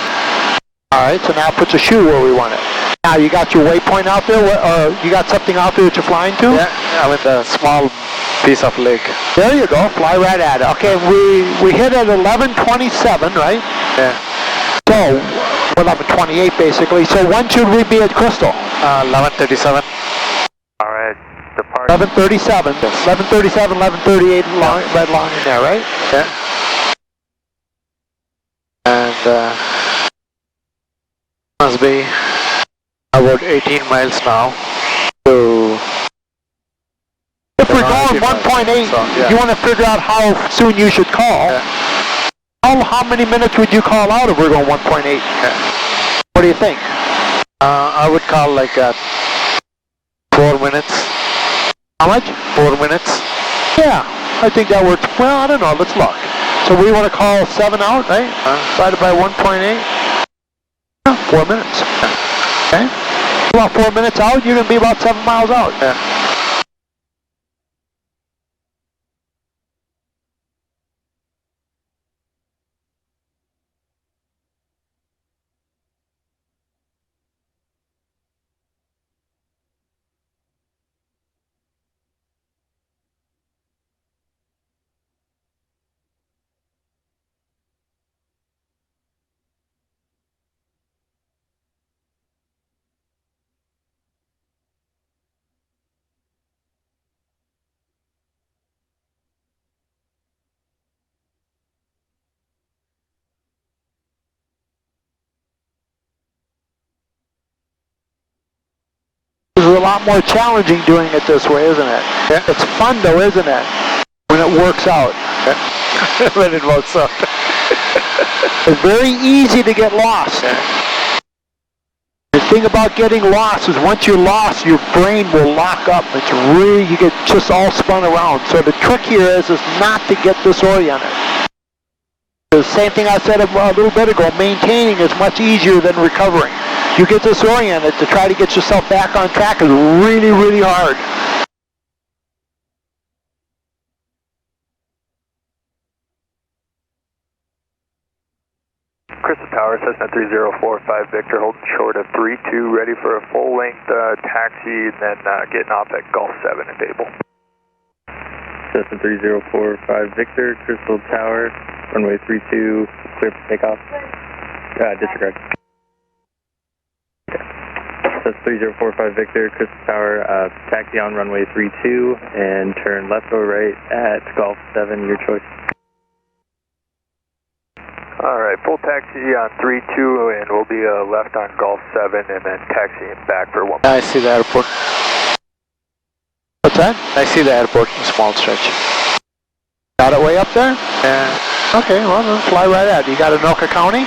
Alright, so now put the shoe where we want it. Now you got your waypoint out there, or you got something out there that you're flying to?
Yeah, with a small piece of lake.
There you go, fly right at it. Okay, we hit at 11:27, right?
Yeah.
So, 11:28 basically. So when should we be at Crystal?
11:37.
Alright, departure.
11:37.
Yes.
11:37, 11:38, red line in there, right?
Yeah. And must be about 18 miles now to...
If we're going 1.8,
so, yeah.
you want to figure out how soon you should call.
Yeah.
How many minutes would you call out if we're going 1.8?
Yeah.
What do you think?
I would call like 4 minutes.
How much?
4 minutes.
Yeah, I think that works. Well, I don't know. Let's look. So we want to call 7 out, right? Divided by 1.8. 4 minutes. Okay. About 4 minutes out, you're going to be about 7 miles out.
Yeah.
It's a lot more challenging doing it this way, isn't it?
Yeah.
It's fun though, isn't it? When it works out.
Yeah. When it works out.
It's very easy to get lost.
Yeah.
The thing about getting lost is once you're lost, your brain will lock up. It's really, you get just all spun around. So the trick here is not to get disoriented. The same thing I said a little bit ago, maintaining is much easier than recovering. You get disoriented, to try to get yourself back on track is really, really hard.
Crystal Tower, Cessna 3045 Victor, holding short of 32, ready for a full-length taxi, and then getting off at Gulf 7 at Babel.
Cessna 3045 Victor, Crystal Tower, runway 32, clear for takeoff. Disregard. Cessna 3045 Victor, Crystal Tower, taxi on runway 32 and turn left or right at Gulf 7, your choice.
Alright, full taxi on 32 and we'll be left on Gulf 7 and then taxiing back for 1.
I see the airport.
What's that?
I see the airport in small stretch.
Got it way up there?
Yeah.
Okay, well then fly right at it. You got Anoka County?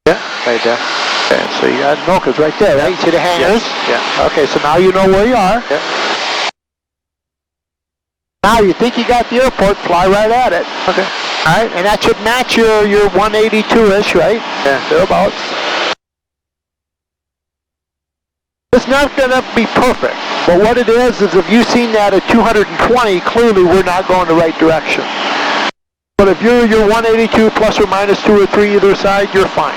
Yeah, right there.
Okay, so you got Anoka's right there, right? You see the hangars?
Yeah.
Okay, so now you know where you are.
Yeah.
Now you think you got the airport, fly right at it.
Okay.
Alright, and that should match your 182-ish, right?
Yeah.
Thereabouts. It's not going to be perfect, but what it is if you've seen that at 220, clearly we're not going the right direction. But if you're your 182 plus or minus 2 or 3 either side, you're fine.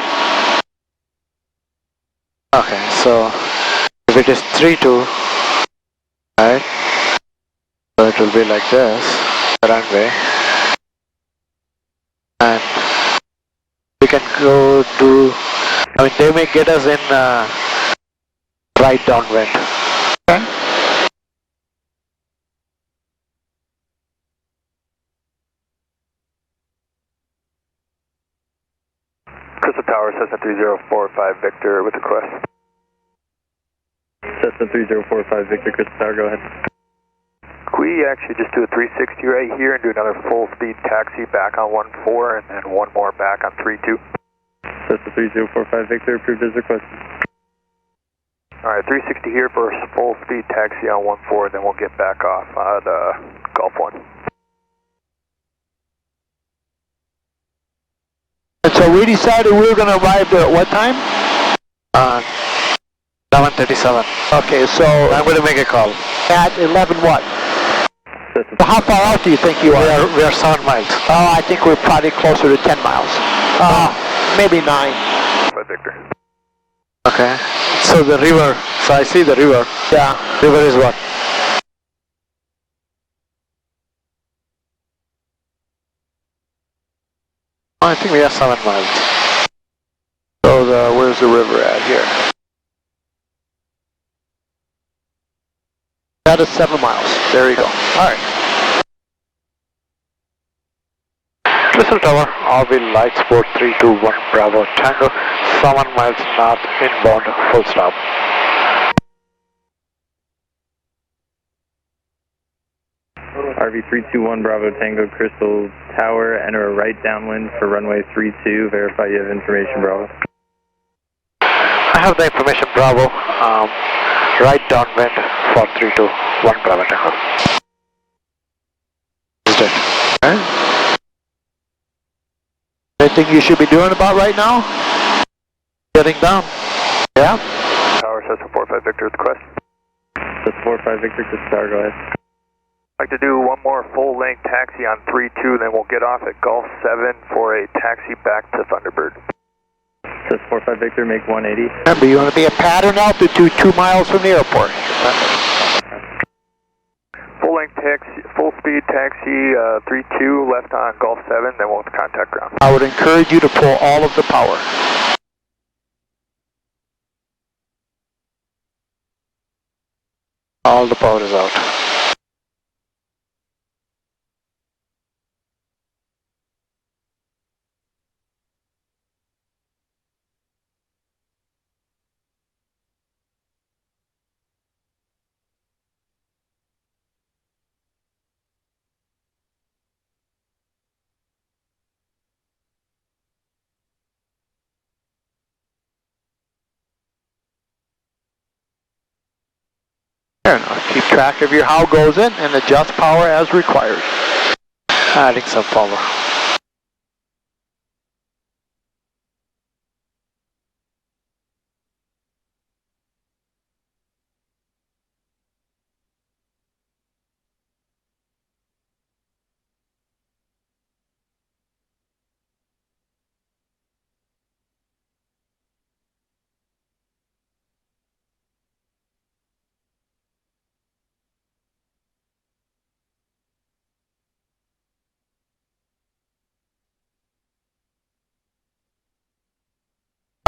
Okay, so if it is 3-2, right? So it will be like this, the runway. And we can go to, I mean, they may get us in right downwind.
Okay.
Crystal Tower, Cessna 3045 Victor with request.
Cessna 3045 Victor, Crystal Tower, go ahead.
Can we actually just do a 360 right here and do another full speed taxi back on 14 and then one more back on 32?
Cessna 3045 Victor, approved as requested.
Alright, 360 here for a full speed taxi on 14, then we'll get back off the Gulf 1.
And so we decided we were going to arrive there at what time?
11:37.
Okay, so
I'm going to make a call.
at 11 what? So how far out do you think you are?
We are 7 miles.
Oh, I think we're probably closer to 10 miles. Maybe 9.
By Victor.
Okay. So the river, so I see the river.
Yeah.
River is what? I think we are 7 miles.
So where's the river at here? That is 7 miles. There you go. All right.
Crystal Tower, RV Light Sport 321 Bravo Tango, 7 miles north inbound, full stop.
RV 321 Bravo Tango, Crystal Tower, enter a right downwind for runway 32, verify you have information, Bravo.
I have the information, Bravo. Right downwind for 321 Bravo Tango. Is it?
Okay. Anything you should be doing about right now?
Getting down.
Yeah.
Tower, Cessna 45 Victor with request.
Cessna 45 Victor, Crystal Tower, go ahead.
I'd like to do one more full length taxi on 32, then we'll get off at Gulf 7 for a taxi back to Thunderbird.
Cessna 45 Victor, make 180.
Remember, you want to be at pattern altitude 2 miles from the airport.
Full length taxi, full speed taxi 32 left on Gulf 7, then we'll contact ground.
I would encourage you to pull all of the power.
All the power is out.
Fair enough. Keep track of your how goes in and adjust power as required.
Adding some power.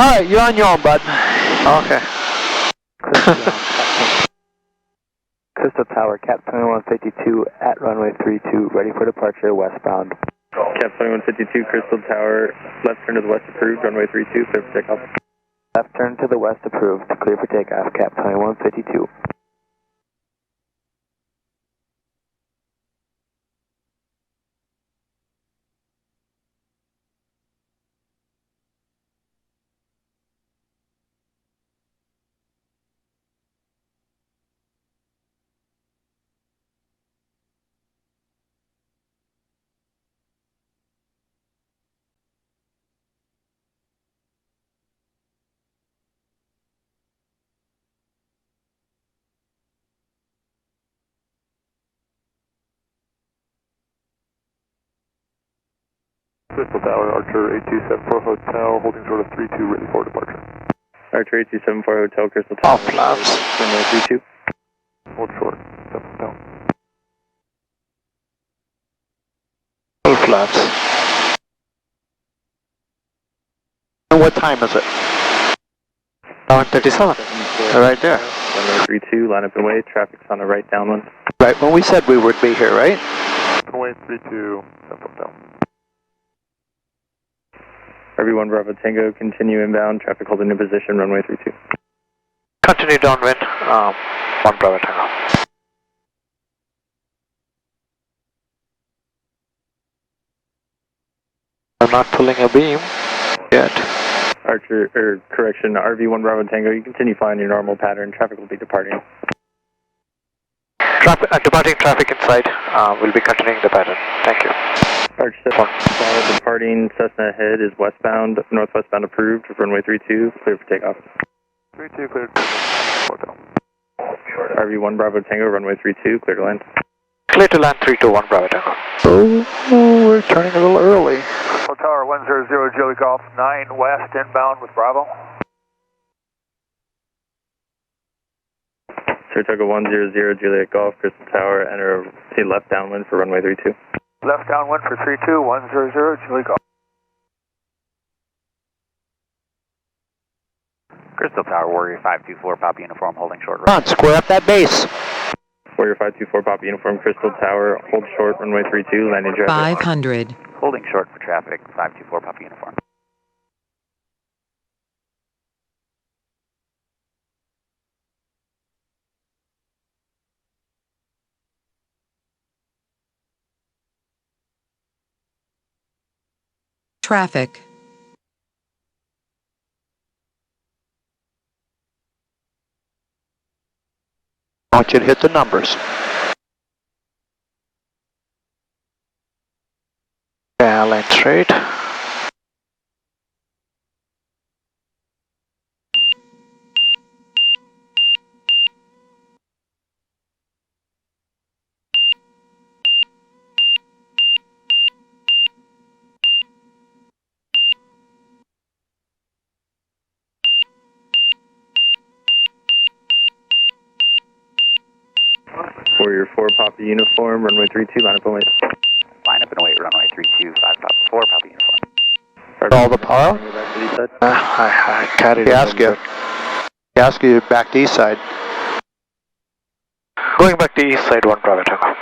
Alright, you're on your own, bud.
Okay.
Crystal Tower, Cap 2152 at runway 32, ready for departure westbound. Cap 2152, Crystal Tower, left turn to the west approved, runway 32, clear for takeoff. Left turn to the west approved, clear for takeoff, Cap 2152.
Crystal Tower, Archer 8274 Hotel, holding short of 32, ready for departure.
Archer 8274 Hotel, Crystal Tower.
All flaps.
Runway 32.
Hold short, 7 down.
All flaps.
And what time is it?
11:37. Right there.
Runway 32, line up and wait. Traffic's on the right downwind.
Right when we said we would be here, right?
Runway 32, 7 down.
RV1 Bravo Tango, continue inbound. Traffic holding in position, runway 32.
Continue downwind. 1 Bravo Tango. I'm not pulling a beam yet.
Archer, correction, RV1 Bravo Tango, you continue flying your normal pattern. Traffic will be departing.
Departing traffic inside. We'll be continuing the pattern. Thank you.
Arch 7, departing Cessna ahead is westbound, northwestbound approved, runway 32, clear for takeoff.
32, cleared for hotel.
RV1 Bravo Tango, runway 32, clear to land.
Clear to land 321 Bravo Tango.
Oh, we're turning a little early.
Crystal Tower 100 Julie Golf 9 west inbound with Bravo.
Saratoga 100 Juliet Golf, Crystal Tower, enter left downwind for runway 32.
Left downwind for 32, 100 Julie Golf.
Crystal Tower, Warrior 524, Papa Uniform, holding short.
Come on, square up that base.
Warrior 524, Papa Uniform, Crystal Tower, hold short, runway 32, landing driver.
500.
Holding short for traffic, 524, Papa Uniform.
Traffic.
I want you to hit the numbers.
Yeah, line straight.
Warrior 4, Papa Uniform, runway 32, line up and wait.
Line up and wait, runway 32, 5 Papa 4, Papa Uniform.
All the power?
I carried
He asked you. He asked you back to east side.
Going back to east side 1 Bravo Tango.